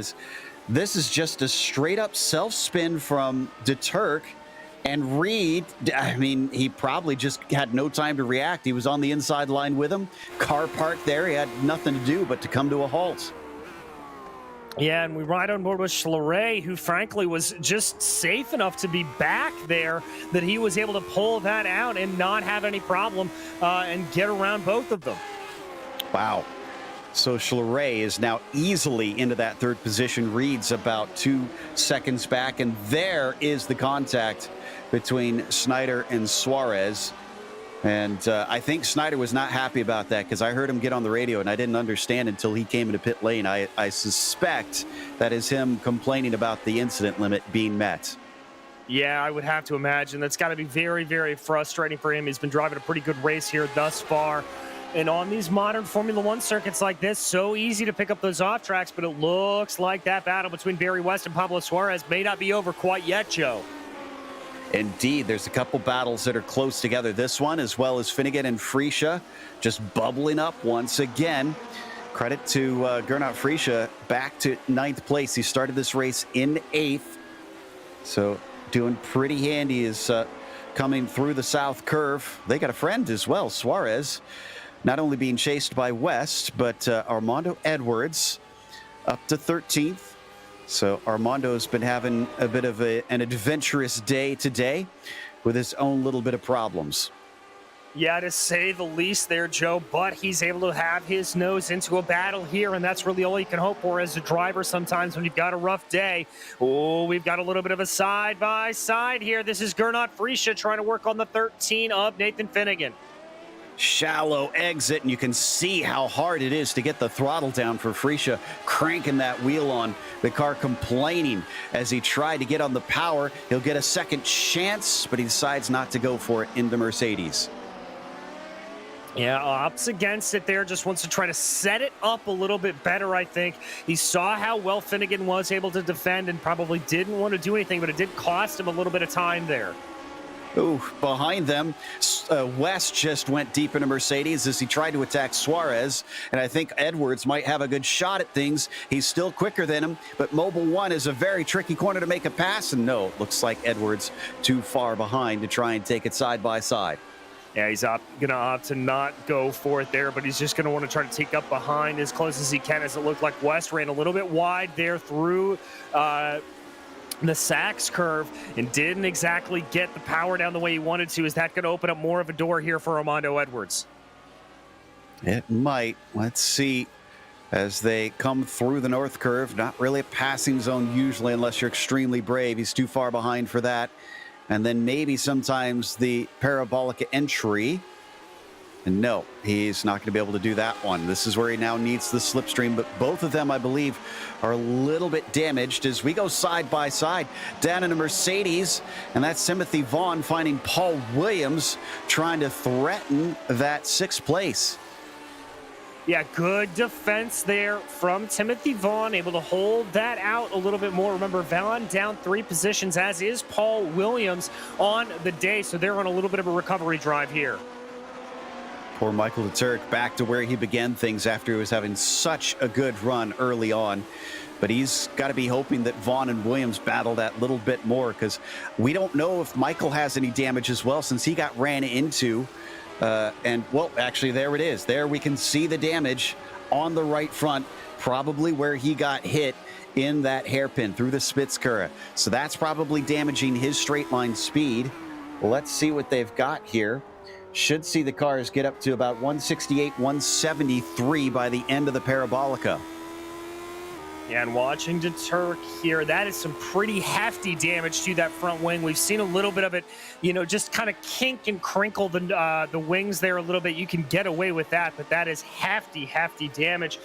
Speaker 1: This is just a straight up self spin from de Turk. And Reed, I mean, he probably just had no time to react. He was on the inside line with him. Car parked there. He had nothing to do but to come to a halt.
Speaker 2: Yeah, and we ride on board with Schleray, who frankly was just safe enough to be back there that he was able to pull that out and not have any problem and get around both of them.
Speaker 1: Wow. So Schleray is now easily into that 3rd position. Reed's about 2 seconds back, and there is the contact between Snyder and Suarez. And I think Snyder was not happy about that, because I heard him get on the radio and I didn't understand until he came into pit lane. I suspect that is him complaining about the incident limit being met.
Speaker 2: Yeah, I would have to imagine. That's got to be very, very frustrating for him. He's been driving a pretty good race here thus far. And on these modern Formula One circuits like this, so easy to pick up those off tracks, but it looks like that battle between Barry West and Pablo Suarez may not be over quite yet, Joe.
Speaker 1: Indeed, there's a couple battles that are close together. This one, as well as Finnegan and Freesia, just bubbling up once again. Credit to Gernot Friesche, back to 9th place. He started this race in 8th. So doing pretty handy is coming through the south curve. They got a friend as well, Suarez, not only being chased by West, but Armando Edwards up to 13th. So Armando's been having a bit of an adventurous day today with his own little bit of problems.
Speaker 2: Yeah, to say the least there, Joe, but he's able to have his nose into a battle here, and that's really all you can hope for as a driver sometimes when you've got a rough day. Oh, we've got a little bit of a side-by-side here. This is Gernot Friesche trying to work on the 13 of Nathan Finnegan.
Speaker 1: Shallow exit, and you can see how hard it is to get the throttle down for Friesche, cranking that wheel on. The car complaining as he tried to get on the power. He'll get a second chance, but he decides not to go for it in the Mercedes.
Speaker 2: Yeah, opts against it there. Just wants to try to set it up a little bit better, I think. He saw how well Finnegan was able to defend and probably didn't want to do anything, but it did cost him a little bit of time there.
Speaker 1: Ooh, behind them, West just went deep into Mercedes as he tried to attack Suarez, and I think Edwards might have a good shot at things. He's still quicker than him, but Mobile 1 is a very tricky corner to make a pass, and no, it looks like Edwards too far behind to try and take it side by side.
Speaker 2: Yeah, he's going to opt to not go for it there, but he's just going to want to try to take up behind as close as he can, as it looked like West ran a little bit wide there through the Sachs curve and didn't exactly get the power down the way he wanted to. Is that going to open up more of a door here for Armando Edwards?
Speaker 1: It might. Let's see as they come through the north curve. Not really a passing zone usually unless you're extremely brave. He's too far behind for that. And then maybe sometimes the parabolic entry. And no, he's not going to be able to do that one. This is where he now needs the slipstream, but both of them, I believe, are a little bit damaged as we go side by side down in a Mercedes, and that's Timothy Vaughn finding Paul Williams trying to threaten that 6th place.
Speaker 2: Yeah, good defense there from Timothy Vaughn, able to hold that out a little bit more. Remember, Vaughn down 3 positions, as is Paul Williams on the day, so they're on a little bit of a recovery drive here.
Speaker 1: Poor Michael de Turk back to where he began things after he was having such a good run early on. But he's got to be hoping that Vaughn and Williams battle that little bit more, because we don't know if Michael has any damage as well since he got ran into. And, well, actually, there it is. There we can see the damage on the right front, probably where he got hit in that hairpin through the Spitzkura. So that's probably damaging his straight line speed. Well, let's see what they've got here. Should see the cars get up to about 168, 173 by the end of the Parabolica.
Speaker 2: Yeah, and watching de Turk here, that is some pretty hefty damage to that front wing. We've seen a little bit of it, you know, just kind of kink and crinkle the wings there a little bit. You can get away with that, but that is hefty, hefty damage.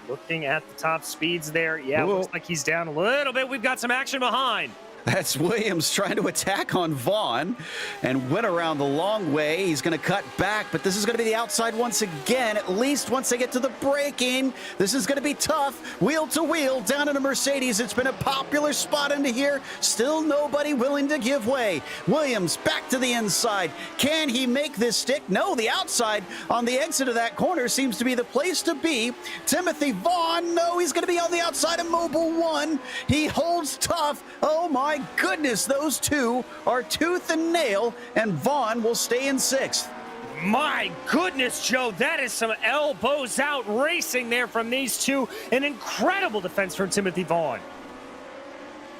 Speaker 2: Looking at the top speeds there, yeah, it looks like he's down a little bit. We've got some action behind.
Speaker 1: That's Williams trying to attack on Vaughn and went around the long way. He's going to cut back, but this is going to be the outside once again, at least once they get to the braking. This is going to be tough. Wheel to wheel down in a Mercedes. It's been a popular spot into here. Still nobody willing to give way. Williams back to the inside. Can he make this stick? No, the outside on the exit of that corner seems to be the place to be. Timothy Vaughn, no, he's going to be on the outside of Mobile 1. He holds tough. Oh my goodness, those two are tooth and nail, and Vaughn will stay in 6th.
Speaker 2: My goodness, Joe, that is some elbows out racing there from these two. An incredible defense from Timothy Vaughn.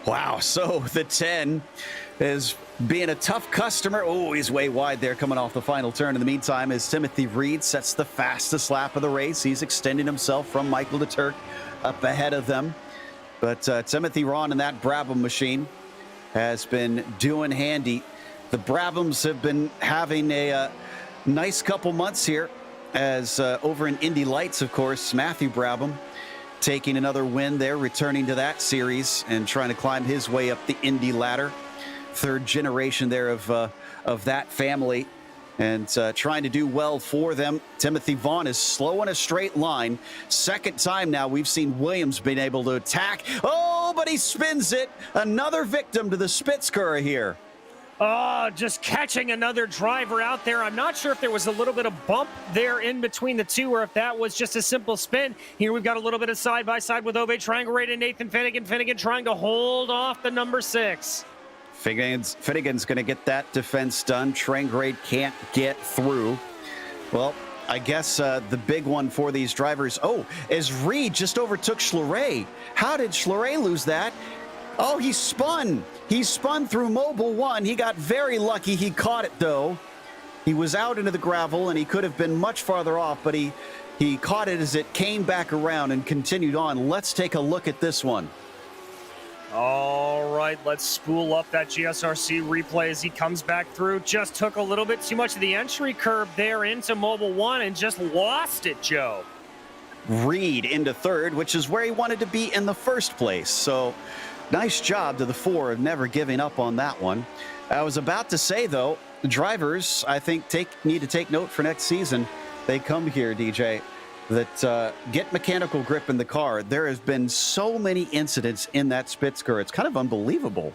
Speaker 1: Wow, so the 10 is being a tough customer. Oh, he's way wide there coming off the final turn. In the meantime, as Timothy Reed sets the fastest lap of the race, he's extending himself from Michael de Turk up ahead of them. But Timothy Ron in that Brabham machine has been doing handy. The Brabhams have been having a nice couple months here, as over in Indy Lights, of course, Matthew Brabham taking another win there, returning to that series and trying to climb his way up the Indy ladder. 3rd generation there of that family, and trying to do well for them. Timothy Vaughn is slow on a straight line. 2nd time now we've seen Williams being able to attack. Oh, but he spins it. Another victim to the Spitzkura here.
Speaker 2: Oh, just catching another driver out there. I'm not sure if there was a little bit of bump there in between the two or if that was just a simple spin. Here we've got a little bit of side-by-side with Ove triangulated and Nathan Finnegan. Finnegan trying to hold off the number 6.
Speaker 1: Finnegan's going to get that defense done. Trangrade can't get through. Well, I guess the big one for these drivers, is Reed just overtook Schleret. How did Schleret lose that? Oh, he spun. He spun through Mobile 1. He got very lucky. He caught it, though. He was out into the gravel, and he could have been much farther off, but he caught it as it came back around and continued on. Let's take a look at this one.
Speaker 2: All right, let's spool up that GSRC replay as he comes back through. Just took a little bit too much of the entry curve there into Mobile 1 and just lost it, Joe.
Speaker 1: Reed into third, which is where he wanted to be in the first place. So nice job to the 4 of never giving up on that one. I was about to say, though, the drivers, I think, need to take note for next season. They come here, DJ, that get mechanical grip in the car. There has been so many incidents in that Spitzker. It's kind of unbelievable.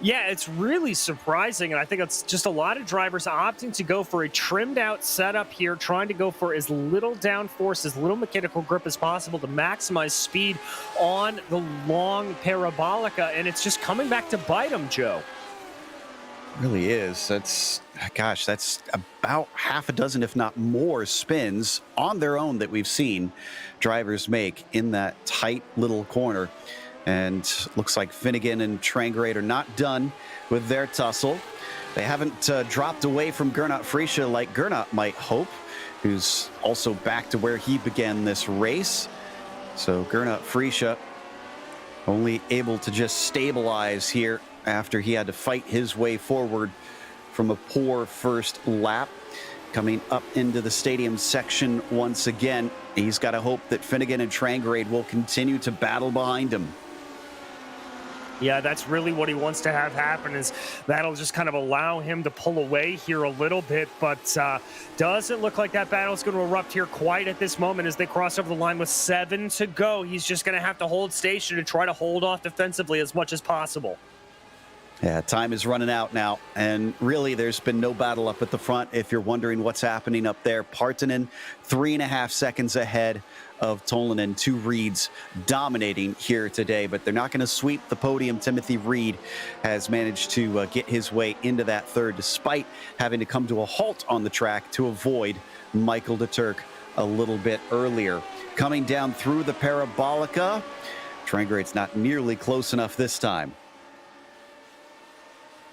Speaker 2: Yeah, it's really surprising, and I think it's just a lot of drivers opting to go for a trimmed-out setup here, trying to go for as little downforce, as little mechanical grip as possible to maximize speed on the long Parabolica, and it's just coming back to bite them, Joe.
Speaker 1: It really is. That's about half a dozen, if not more, spins on their own that we've seen drivers make in that tight little corner. And looks like Finnegan and Trangrade are not done with their tussle. They haven't dropped away from Gernot Friesche like Gernot might hope, who's also back to where he began this race. So Gernot Friesche only able to just stabilize here after he had to fight his way forward from a poor first lap. Coming up into the stadium section once again, he's got to hope that Finnegan and Trangrade will continue to battle behind him.
Speaker 2: Yeah, that's really what he wants to have happen, is that'll just kind of allow him to pull away here a little bit, but doesn't look like that battle is going to erupt here quite at this moment as they cross over the line with 7 to go. He's just going to have to hold station and try to hold off defensively as much as possible.
Speaker 1: Yeah, time is running out now, and really there's been no battle up at the front. If you're wondering what's happening up there, Partanen 3.5 seconds ahead of Tolinen. 2 Reeds dominating here today, but they're not going to sweep the podium. Timothy Reed has managed to get his way into that third despite having to come to a halt on the track to avoid Michael de Turk a little bit earlier. Coming down through the Parabolica, Trangrade's not nearly close enough this time.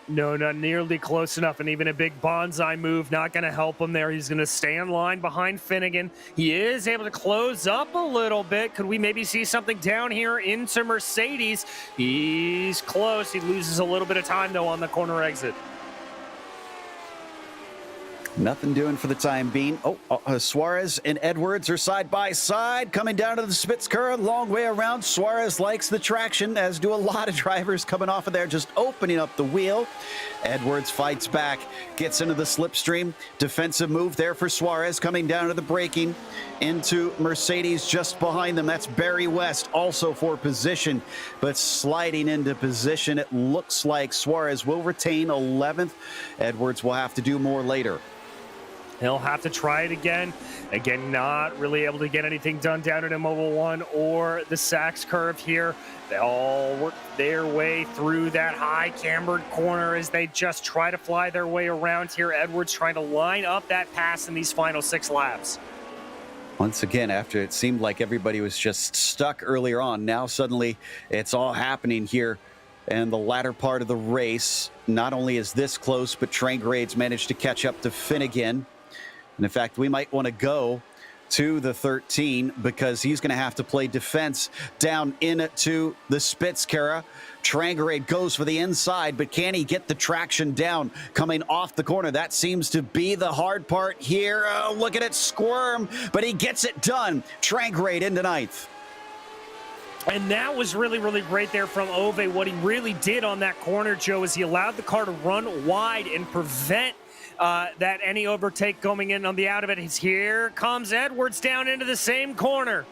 Speaker 2: No, not nearly close enough, and even a big bonsai move not going to help him there. He's going to stay in line behind Finnegan. He is able to close up a little bit. Could we maybe see something down here into Mercedes? He's close. He loses a little bit of time, though, on the corner exit.
Speaker 1: Nothing doing for the time being. Suarez and Edwards are side by side coming down to the Spitzker. Long way around. Suarez likes the traction, as do a lot of drivers coming off of there, just opening up the wheel. Edwards fights back, gets into the slipstream. Defensive move there for Suarez, coming down to the braking into Mercedes just behind them. That's Barry West also for position, but sliding into position. It looks like Suarez will retain 11th. Edwards will have to do more later.
Speaker 2: He'll have to try it again. Again, not really able to get anything done down at Mobile 1 or the Sachs curve here. They all work their way through that high cambered corner as they just try to fly their way around here. Edwards trying to line up that pass in these final 6 laps.
Speaker 1: Once again, after it seemed like everybody was just stuck earlier on, now suddenly it's all happening here in the latter part of the race. Not only is this close, but Trangrade's managed to catch up to Finnegan. And in fact, we might want to go to the 13 because he's going to have to play defense down into the Spitzkara. Trangrade goes for the inside, but can he get the traction down coming off the corner? That seems to be the hard part here. Oh, look at it squirm, but he gets it done. Trangrade into 9th.
Speaker 2: And that was really, really great there from Ove. What he really did on that corner, Joe, is he allowed the car to run wide and prevent that any overtake going in on the out of it. Here comes Edwards down into the same corner.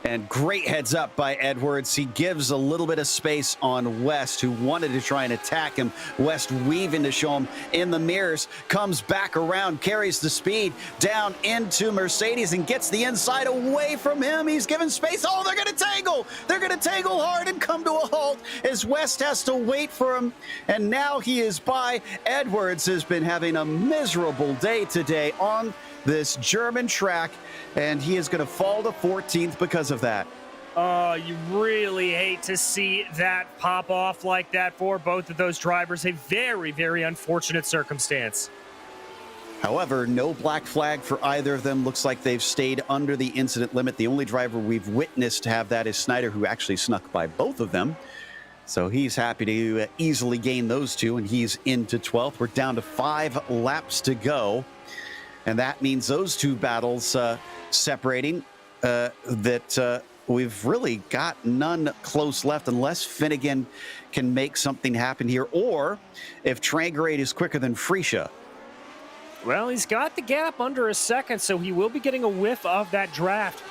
Speaker 1: And great heads up by Edwards. He gives a little bit of space on West, who wanted to try and attack him. West weaving to show him in the mirrors, comes back around, carries the speed down into Mercedes and gets the inside away from him. He's given space. Oh, they're going to tangle. They're going to tangle hard and come to a halt as West has to wait for him. And now he is by. Edwards has been having a miserable day today on this German track, and he is going to fall to 14th because of that.
Speaker 2: Oh, you really hate to see that pop off like that for both of those drivers. A very, very unfortunate circumstance.
Speaker 1: However, no black flag for either of them. Looks like they've stayed under the incident limit. The only driver we've witnessed have that is Snyder, who actually snuck by both of them. So he's happy to easily gain those two, and he's into 12th. We're down to 5 laps to go. And that means those two battles separating, that we've really got none close left unless Finnegan can make something happen here, or if Trangrade is quicker than Freesia.
Speaker 2: Well, he's got the gap under a second, so he will be getting a whiff of that draft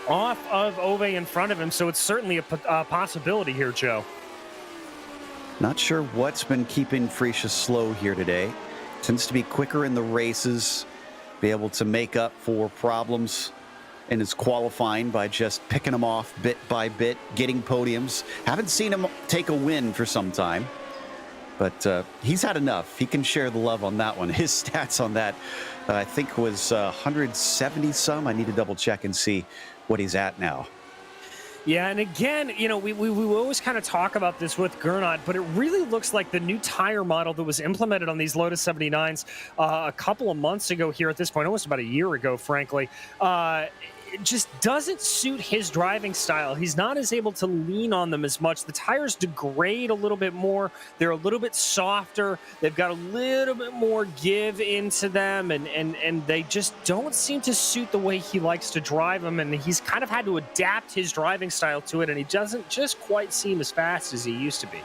Speaker 2: off of Ove in front of him. So it's certainly a possibility here, Joe.
Speaker 1: Not sure what's been keeping Freesia slow here today. Tends to be quicker in the races, be able to make up for problems in his qualifying by just picking them off bit by bit, getting podiums. Haven't seen him take a win for some time, but he's had enough. He can share the love on that one. His stats on that, I think, was 170 some. I need to double check and see what he's at now.
Speaker 2: Yeah, and again, you know, we always kind of talk about this with Gernot, but it really looks like the new tire model that was implemented on these Lotus 79s a couple of months ago here at this point, almost about a year ago, frankly, it just doesn't suit his driving style. He's not as able to lean on them as much. The tires degrade a little bit more. They're a little bit softer. They've got a little bit more give into them, and they just don't seem to suit the way he likes to drive them, and he's kind of had to adapt his driving style to it, and he doesn't just quite seem as fast as he used to be.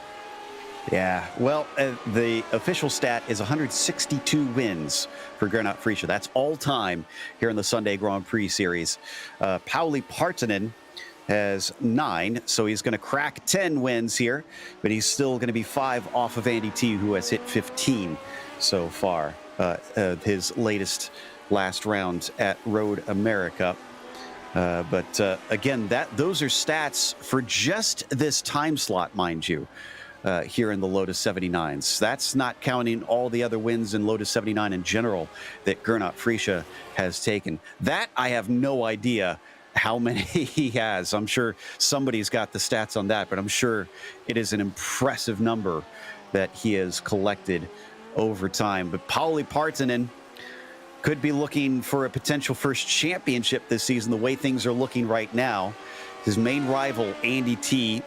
Speaker 1: Yeah, well, the official stat is 162 wins for Gernot Freesia. That's all time here in the Sunday Grand Prix series. Pauli Partanen has 9, so he's going to crack 10 wins here, but he's still going to be 5 off of Andy T, who has hit 15 so far. His last round at Road America. But again, those are stats for just this time slot, mind you. Here in the Lotus 79s. That's not counting all the other wins in Lotus 79 in general that Gernot Freesia has taken. That I have no idea how many he has. I'm sure somebody's got the stats on that, but I'm sure it is an impressive number that he has collected over time. But Pauli Partanen could be looking for a potential first championship this season, the way things are looking right now. His main rival, Andy T,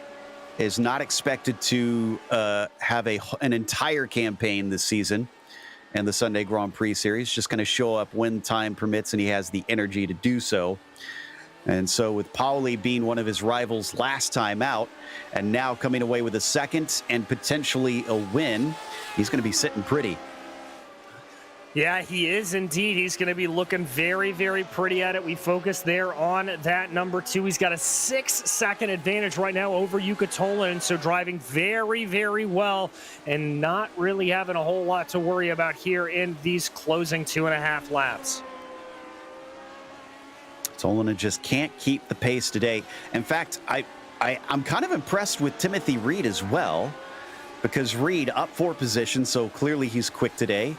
Speaker 1: is not expected to have an entire campaign this season in the Sunday Grand Prix Series. Just going to show up when time permits, and he has the energy to do so. And so with Pauli being one of his rivals last time out, and now coming away with a second and potentially a win, he's going to be sitting pretty.
Speaker 2: Yeah, he is indeed. He's going to be looking very, very pretty at it. We focus there on that number 2. He's got a 6-second advantage right now over Jukka Tolvanen, so driving very, very well and not really having a whole lot to worry about here in these closing 2.5 laps.
Speaker 1: Tolvanen just can't keep the pace today. In fact, I'm kind of impressed with Timothy Reed as well, because Reed up 4 positions, so clearly he's quick today.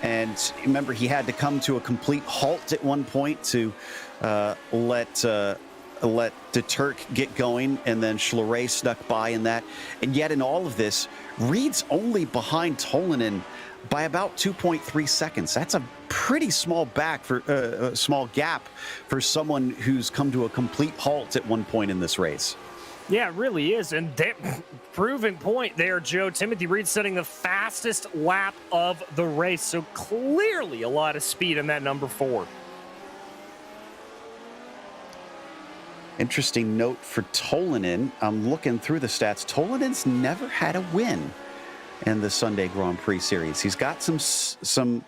Speaker 1: And remember, he had to come to a complete halt at one point to let De Turk get going, and then Schleray snuck by in that. And yet in all of this, Reed's only behind Tolvanen by about 2.3 seconds. That's a pretty small gap for someone who's come to a complete halt at one point in this race.
Speaker 2: Yeah, it really is. And proven point there, Joe. Timothy Reed setting the fastest lap of the race. So clearly a lot of speed in that number 4.
Speaker 1: Interesting note for Tolvanen. I'm looking through the stats. Tolanen's never had a win in the Sunday Grand Prix Series. He's got some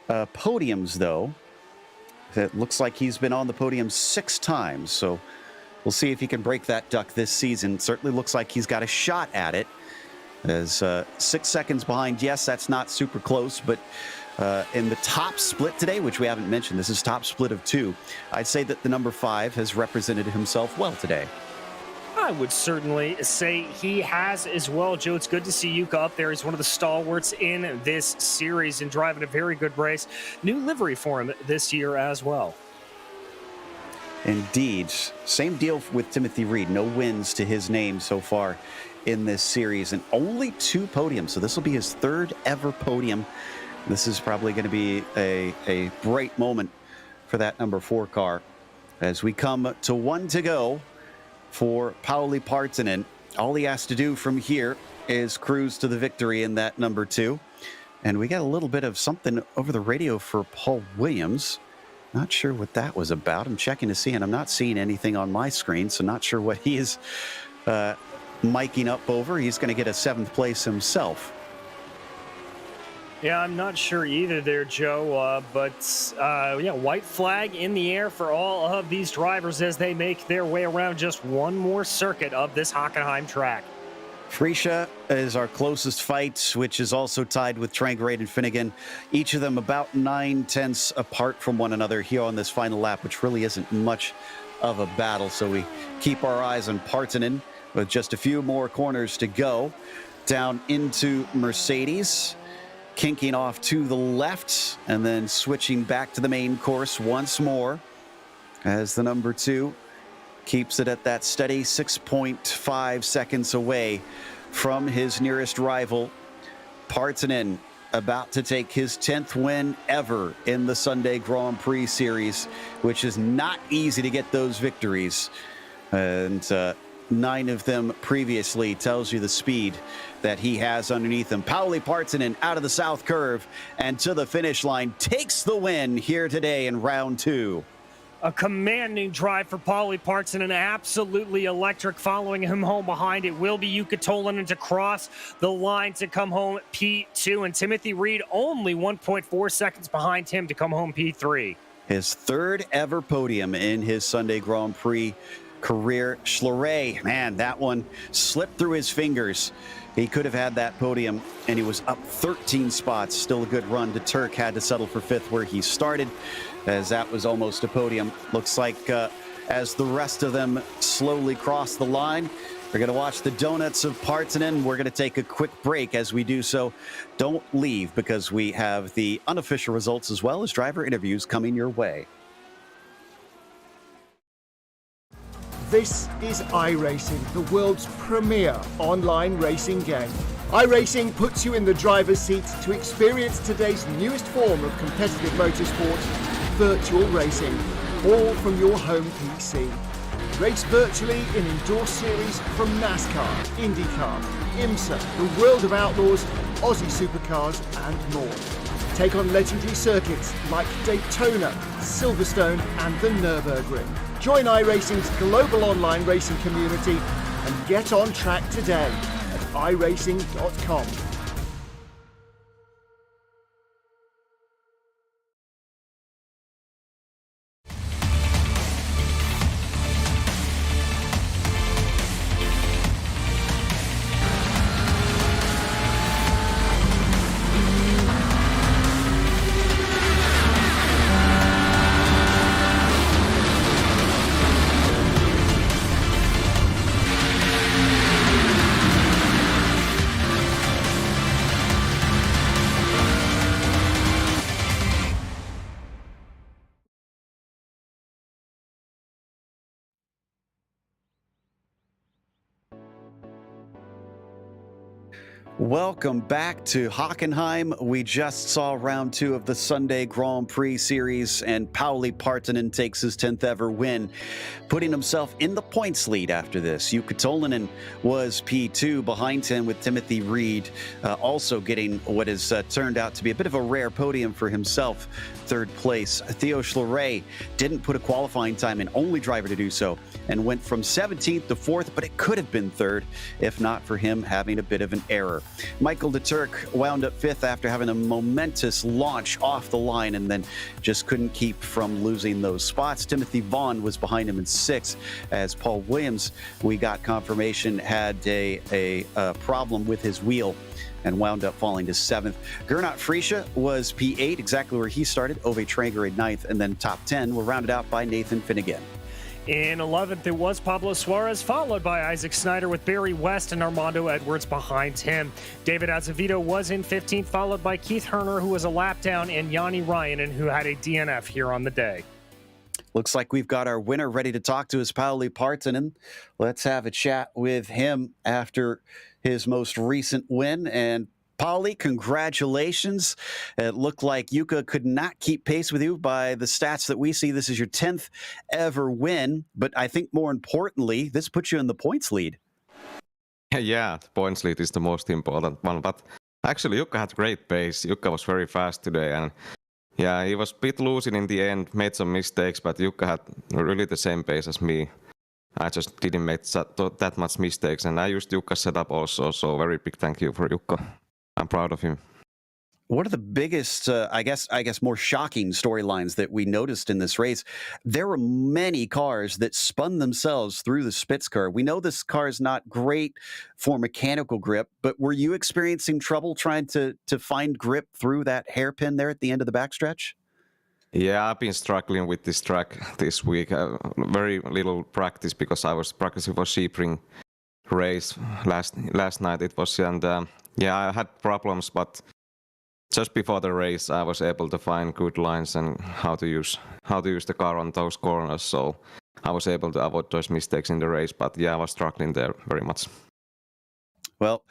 Speaker 1: podiums, though. It looks like he's been on the podium 6 times. So We'll see if he can break that duck this season. Certainly looks like he's got a shot at it. As 6 seconds behind, yes, that's not super close, but in the top split today, which we haven't mentioned, this is top split of 2. I'd say that the number 5 has represented himself well today.
Speaker 2: I would certainly say he has as well, Joe. It's good to see Yuka up there. He's one of the stalwarts in this series and driving a very good race. New livery for him this year as well.
Speaker 1: Indeed. Same deal with Timothy Reed. No wins to his name so far in this series, and only 2 podiums. So this will be his 3rd ever podium. This is probably going to be a bright moment for that number 4 car. As we come to 1 to go for Pauli Partanen, all he has to do from here is cruise to the victory in that number 2. And we got a little bit of something over the radio for Paul Williams. Not sure what that was about. I'm checking to see, and I'm not seeing anything on my screen, so not sure what he is miking up over. He's going to get a 7th place himself.
Speaker 2: Yeah, I'm not sure either there, Joe, but yeah, white flag in the air for all of these drivers as they make their way around just one more circuit of this Hockenheim track.
Speaker 1: Freesia is our closest fight, which is also tied with Trangrade and Finnegan. Each of them about 9/10 apart from one another here on this final lap, which really isn't much of a battle. So we keep our eyes on Partanen with just a few more corners to go. Down into Mercedes, kinking off to the left and then switching back to the main course once more as the number 2 keeps it at that steady 6.5 seconds away from his nearest rival. Partanen about to take his 10th win ever in the Sunday Grand Prix Series, which is not easy to get those victories. And 9 of them previously tells you the speed that he has underneath him. Pauli Partanen out of the south curve and to the finish line, takes the win here today in round 2.
Speaker 2: A commanding drive for Pauli Partanen, absolutely electric. Following him home behind, it will be Yuka Tolanen to cross the line to come home P2, and Timothy Reed only 1.4 seconds behind him to come home P3.
Speaker 1: His 3rd ever podium in his Sunday Grand Prix career. Schleret, man, that one slipped through his fingers. He could have had that podium, and he was up 13 spots. Still a good run. De Turk had to settle for 5th where he started, as that was almost a podium. Looks like as the rest of them slowly cross the line, we're going to watch the donuts of Partanen. We're going to take a quick break. As we do so, don't leave, because we have the unofficial results as well as driver interviews coming your way.
Speaker 5: This is iRacing, the world's premier online racing game. iRacing puts you in the driver's seat to experience today's newest form of competitive motorsport, virtual racing, all from your home PC. Race virtually in endorsed series from NASCAR, IndyCar, IMSA, the World of Outlaws, Aussie Supercars and more. Take on legendary circuits like Daytona, Silverstone and the Nürburgring. Join iRacing's global online racing community and get on track today at iRacing.com.
Speaker 1: Welcome back to Hockenheim. We just saw round 2 of the Sunday Grand Prix Series, and Pauli Partanen takes his 10th ever win, putting himself in the points lead after this. Yuka Tolanen was P2 behind him, with Timothy Reed also getting what has turned out to be a bit of a rare podium for himself, 3rd place. Theo Schleret didn't put a qualifying time in, only driver to do so, and went from 17th to 4th, but it could have been 3rd if not for him having a bit of an error. Michael de Turk wound up 5th after having a momentous launch off the line and then just couldn't keep from losing those spots. Timothy Vaughn was behind him in 6th, as Paul Williams, we got confirmation, had a problem with his wheel and wound up falling to 7th. Gernot Friesche was P8, exactly where he started. Ove Traeger in 9th, and then top 10 were rounded out by Nathan Finnegan.
Speaker 2: In 11th, it was Pablo Suarez, followed by Isaac Snyder with Barry West and Armando Edwards behind him. David Azevedo was in 15th, followed by Keith Herner, who was a lap down, and Yanni Ryan, and who had a DNF here on the day.
Speaker 1: Looks like we've got our winner ready to talk to us, Pauli Partanen. Let's have a chat with him after his most recent win. And Pauli, congratulations. It looked like Jukka could not keep pace with you by the stats that we see. This is your 10th ever win, but I think more importantly, this puts you in the points lead.
Speaker 6: Yeah, the points lead is the most important one, but actually Jukka had great pace. Jukka was very fast today, and yeah, he was a bit losing in the end, made some mistakes, but Jukka had really the same pace as me. I just didn't make that much mistakes, and I used Jukka's setup also, so very big thank you for Jukka. I'm proud of him.
Speaker 1: What are the biggest, I guess, more shocking storylines that we noticed in this race? There were many cars that spun themselves through the Spitzker. We know this car is not great for mechanical grip, but were you experiencing trouble trying to find grip through that hairpin there at the end of the backstretch?
Speaker 6: Yeah, I've been struggling with this track this week. Very little practice because I was practicing for Sebring race last night. It was, and yeah, I had problems, but just before the race, I was able to find good lines and how to use the car on those corners. So I was able to avoid those mistakes in the race. But yeah, I was struggling there very much.
Speaker 1: Well,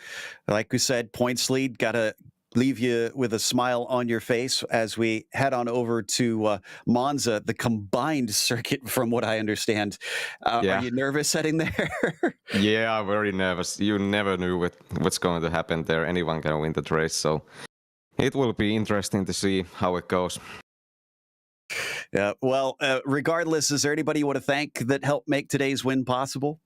Speaker 1: like we said, points lead, got to leave you with a smile on your face as we head on over to Monza, the combined circuit, from what I understand.
Speaker 6: Yeah.
Speaker 1: Are you nervous heading there?
Speaker 6: Yeah, I'm very nervous. You never knew what's going to happen there. Anyone can win that race. So it will be interesting to see how it goes.
Speaker 1: Yeah. Well, regardless, is there anybody you want to thank that helped make today's win possible?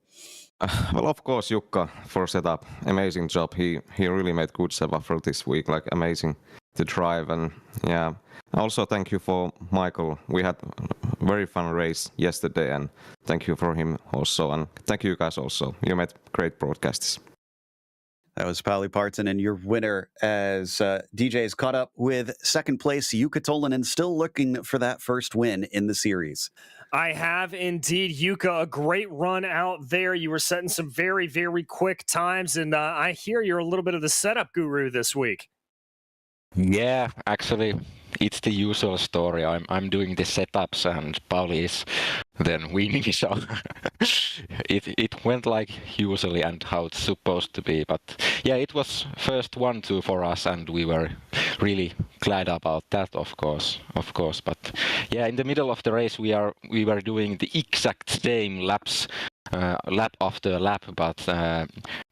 Speaker 6: Well, of course, Jukka for setup. Amazing job. He really made good setup for this week. Like amazing to drive, and yeah. Also, thank you for Michael. We had a very fun race yesterday, and thank you for him also, and thank you guys also. You made great broadcasts.
Speaker 1: That was Pauli Partanen, your winner, as DJ's caught up with second place Jukka Tolinen, still looking for that first win in the series.
Speaker 2: I have indeed, Jukka, a great run out there. You were setting some very, very quick times, and I hear you're a little bit of the setup guru this week.
Speaker 7: Yeah, actually, it's the usual story. I'm doing the setups, and Pauli is then winning. So it went like usually and how it's supposed to be. But yeah, it was first 1-2 for us, and we were really glad about that, of course. But yeah, in the middle of the race, we were doing the exact same laps. Lap after lap, but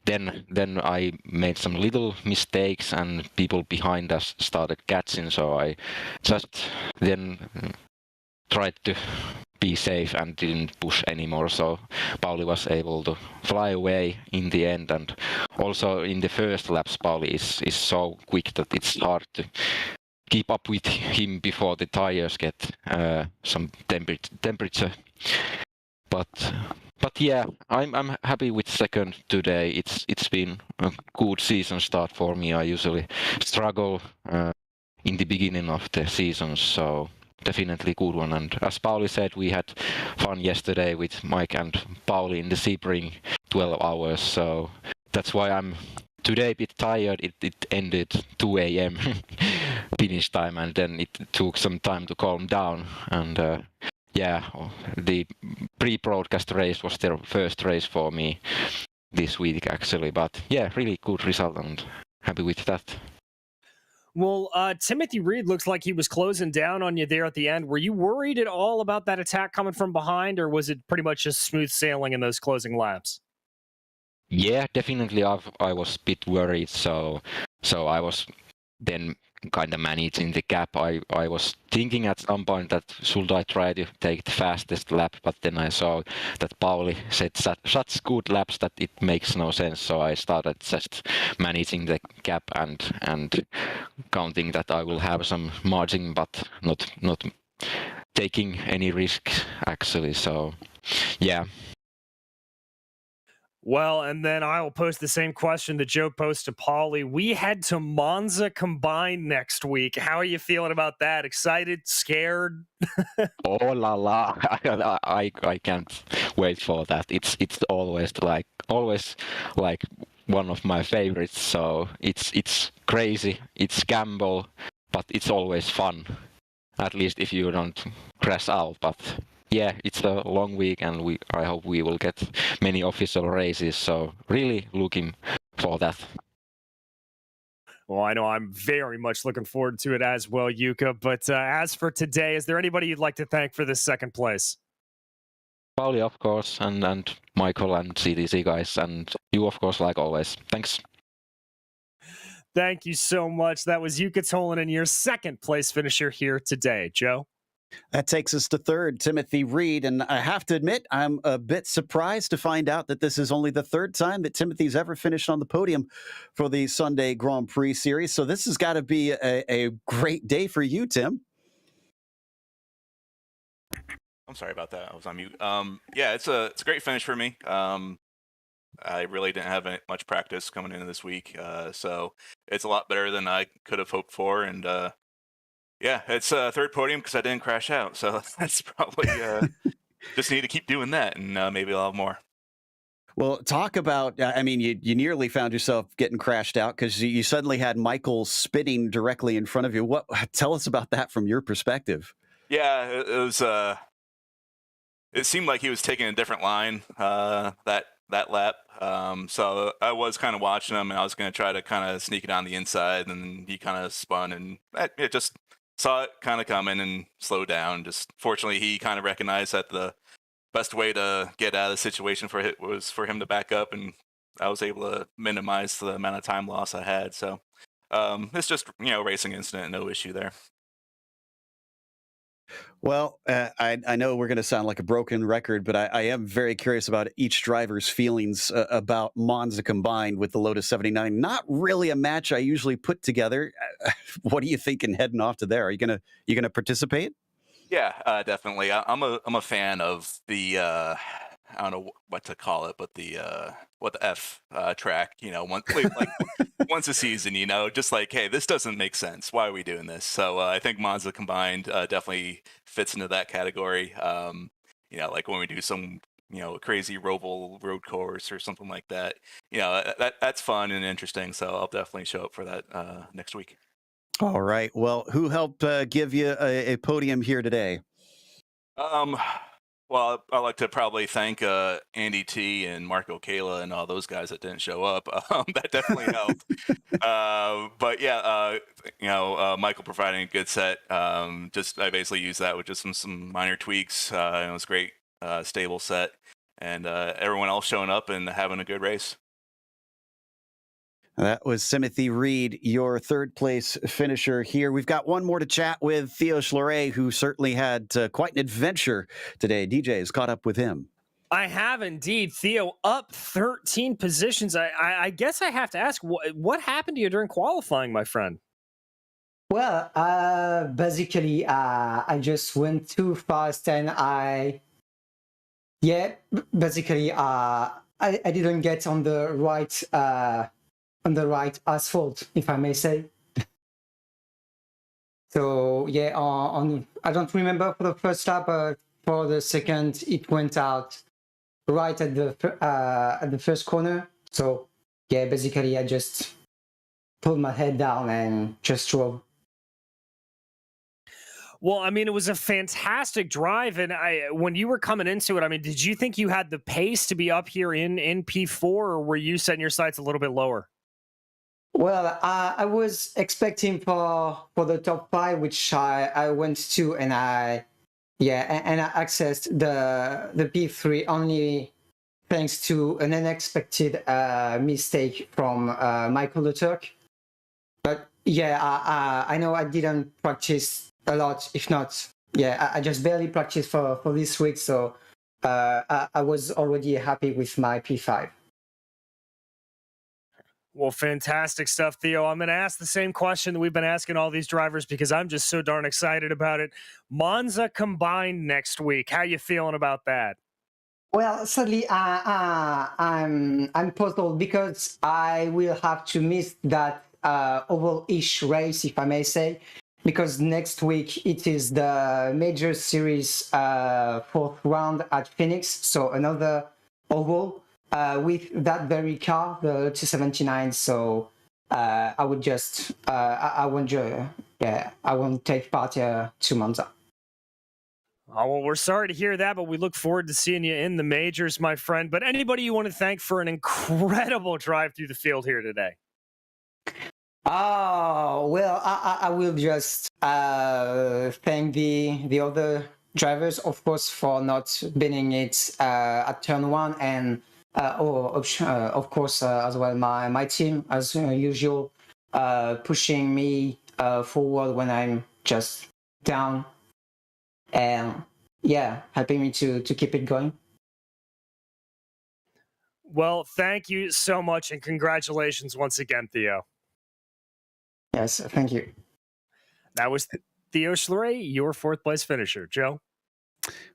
Speaker 7: then I made some little mistakes and people behind us started catching, so I just then tried to be safe and didn't push anymore, so Pauli was able to fly away in the end. And also in the first laps, Pauli is so quick that it's hard to keep up with him before the tires get some temperature. But yeah, I'm happy with second today. It's been a good season start for me. I usually struggle in the beginning of the season, so definitely good one. And as Pauli said, we had fun yesterday with Mike and Pauli in the Sebring 12 hours, so that's why I'm today a bit tired. It ended 2 a.m. finish time, and then it took some time to calm down. And yeah, the pre-broadcast race was the first race for me this week, actually. But yeah, really good result and happy with that.
Speaker 2: Well, Timothy Reed looks like he was closing down on you there at the end. Were you worried at all about that attack coming from behind, or was it pretty much just smooth sailing in those closing laps?
Speaker 7: Yeah, definitely I was a bit worried, so I was then kind of managing the gap. I was thinking at some point that should I try to take the fastest lap, but then I saw that Pauli set such good laps that it makes no sense. So I started just managing the gap and counting that I will have some margin, but not taking any risk actually. So yeah.
Speaker 2: Well, and then I will post the same question that Joe posed to Paulie. We head to Monza combined next week. How are you feeling about that? Excited? Scared?
Speaker 7: Oh la la! I can't wait for that. It's always like one of my favorites. So it's crazy. It's gamble, but it's always fun. At least if you don't crash out. But yeah, it's a long week, and I hope we will get many official races. So really looking for that.
Speaker 2: Well, I know I'm very much looking forward to it as well, Yuka. But as for today, is there anybody you'd like to thank for this second place?
Speaker 7: Pauli, of course, and Michael and CDC guys, and you, of course, like always. Thanks.
Speaker 2: Thank you so much. That was Yuka Tolonen, your second place finisher here today. Joe?
Speaker 1: That takes us to third, Timothy Reed. And I have to admit, I'm a bit surprised to find out that this is only the third time that Timothy's ever finished on the podium for the Sunday Grand Prix series. So this has got to be a great day for you, Tim.
Speaker 8: I'm sorry about that. I was on mute. Yeah, it's a great finish for me. I really didn't have much practice coming into this week, so it's a lot better than I could have hoped for. And yeah, it's a third podium because I didn't crash out. So that's probably just need to keep doing that, and maybe I'll have more.
Speaker 1: Well, talk about, I mean, you nearly found yourself getting crashed out because you suddenly had Michael spitting directly in front of you. Tell us about that from your perspective.
Speaker 8: Yeah, it was. It seemed like he was taking a different line that lap. So I was kind of watching him, and I was going to try to kind of sneak it on the inside, and he kind of spun, and it just saw it kind of coming and slowed down. Just fortunately, he kind of recognized that the best way to get out of the situation for it was for him to back up, and I was able to minimize the amount of time loss I had. So it's just, racing incident, no issue there.
Speaker 1: Well, I know we're going to sound like a broken record, but I am very curious about each driver's feelings about Monza combined with the Lotus 79. Not really a match I usually put together. What are you thinking heading off to there? Are you gonna participate?
Speaker 8: Yeah, definitely. I'm a fan of the I don't know what to call it, but the F track. Once a season, just like, hey, this doesn't make sense. Why are we doing this? So I think Monza combined definitely fits into that category. Like when we do some crazy Roval road course or something like that. That's fun and interesting. So I'll definitely show up for that next week.
Speaker 1: All right. Well, who helped give you a podium here today?
Speaker 8: Well, I'd like to probably thank Andy T and Marco Kayla and all those guys that didn't show up. That definitely helped. But yeah, Michael providing a good set. I basically used that with just some minor tweaks. It was a great, stable set, and everyone else showing up and having a good race.
Speaker 1: That was Timothy Reed, your third place finisher here. We've got one more to chat with, Theo Schleret, who certainly had quite an adventure today. DJ has caught up with him.
Speaker 2: I have indeed. Theo, up 13 positions. I guess I have to ask, what happened to you during qualifying, my friend?
Speaker 9: Well, basically, I just went too fast, and I didn't get on the right asphalt, if I may say. So yeah, I don't remember for the first lap, but for the second, it went out right at the first corner. So yeah, basically, I just pulled my head down and just drove.
Speaker 2: Well, I mean, it was a fantastic drive, and when you were coming into it, I mean, did you think you had the pace to be up here in P4, or were you setting your sights a little bit lower?
Speaker 9: Well, I was expecting for the top 5, which I went to, and I accessed the P3 only thanks to an unexpected mistake from Michael Le Turc. But yeah, I know I didn't practice a lot. If not, yeah, I just barely practiced for this week. So I was already happy with my P5.
Speaker 2: Well, fantastic stuff, Theo. I'm going to ask the same question that we've been asking all these drivers because I'm just so darn excited about it. Monza combined next week. How you feeling about that?
Speaker 9: Well, sadly, I'm puzzled because I will have to miss that oval-ish race, if I may say, because next week it is the major series fourth round at Phoenix, so another oval with that very car, the 279. So I would just I won't take part to Monza.
Speaker 2: Oh, well, we're sorry to hear that, but we look forward to seeing you in the majors, my friend. But anybody you want to thank for an incredible drive through the field here today?
Speaker 9: Oh, well, I will just thank the other drivers, of course, for not winning it at turn one, and of course, as well, my team, as usual, pushing me forward when I'm just down, and yeah, helping me to keep it going.
Speaker 2: Well, thank you so much, and congratulations once again, Theo.
Speaker 9: Yes, thank you.
Speaker 2: That was Theo Schleray, your fourth place finisher. Joe?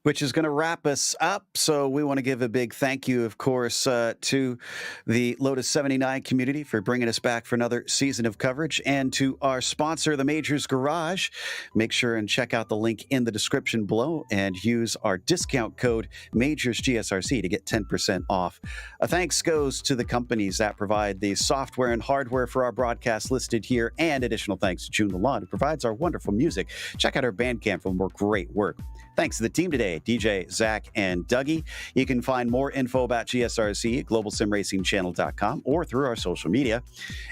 Speaker 1: Which is going to wrap us up. So we want to give a big thank you, of course, to the Lotus 79 community for bringing us back for another season of coverage, and to our sponsor, the Majors Garage. Make sure and check out the link in the description below and use our discount code MajorsGSRC to get 10% off. A thanks goes to the companies that provide the software and hardware for our broadcast listed here, and additional thanks to June Lalonde, who provides our wonderful music. Check out our Bandcamp for more great work. Thanks to the team today, DJ, Zach, and Dougie. You can find more info about GSRC at globalsimracingchannel.com or through our social media.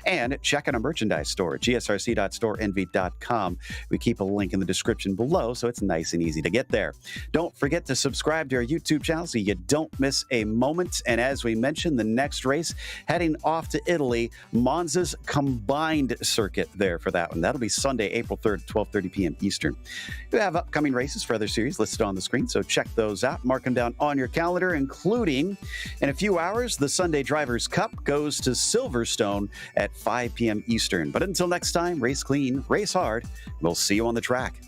Speaker 1: And check out our merchandise store at gsrc.storeenvy.com. We keep a link in the description below, so it's nice and easy to get there. Don't forget to subscribe to our YouTube channel so you don't miss a moment. And as we mentioned, the next race heading off to Italy, Monza's combined circuit there for that one. That'll be Sunday, April 3rd at 12:30 p.m. Eastern. We have upcoming races for other series listed on the screen, so check those out. Mark them down on your calendar, including in a few hours, the Sunday Drivers' Cup goes to Silverstone at 5 p.m. Eastern. But until next time, race clean, race hard. We'll see you on the track.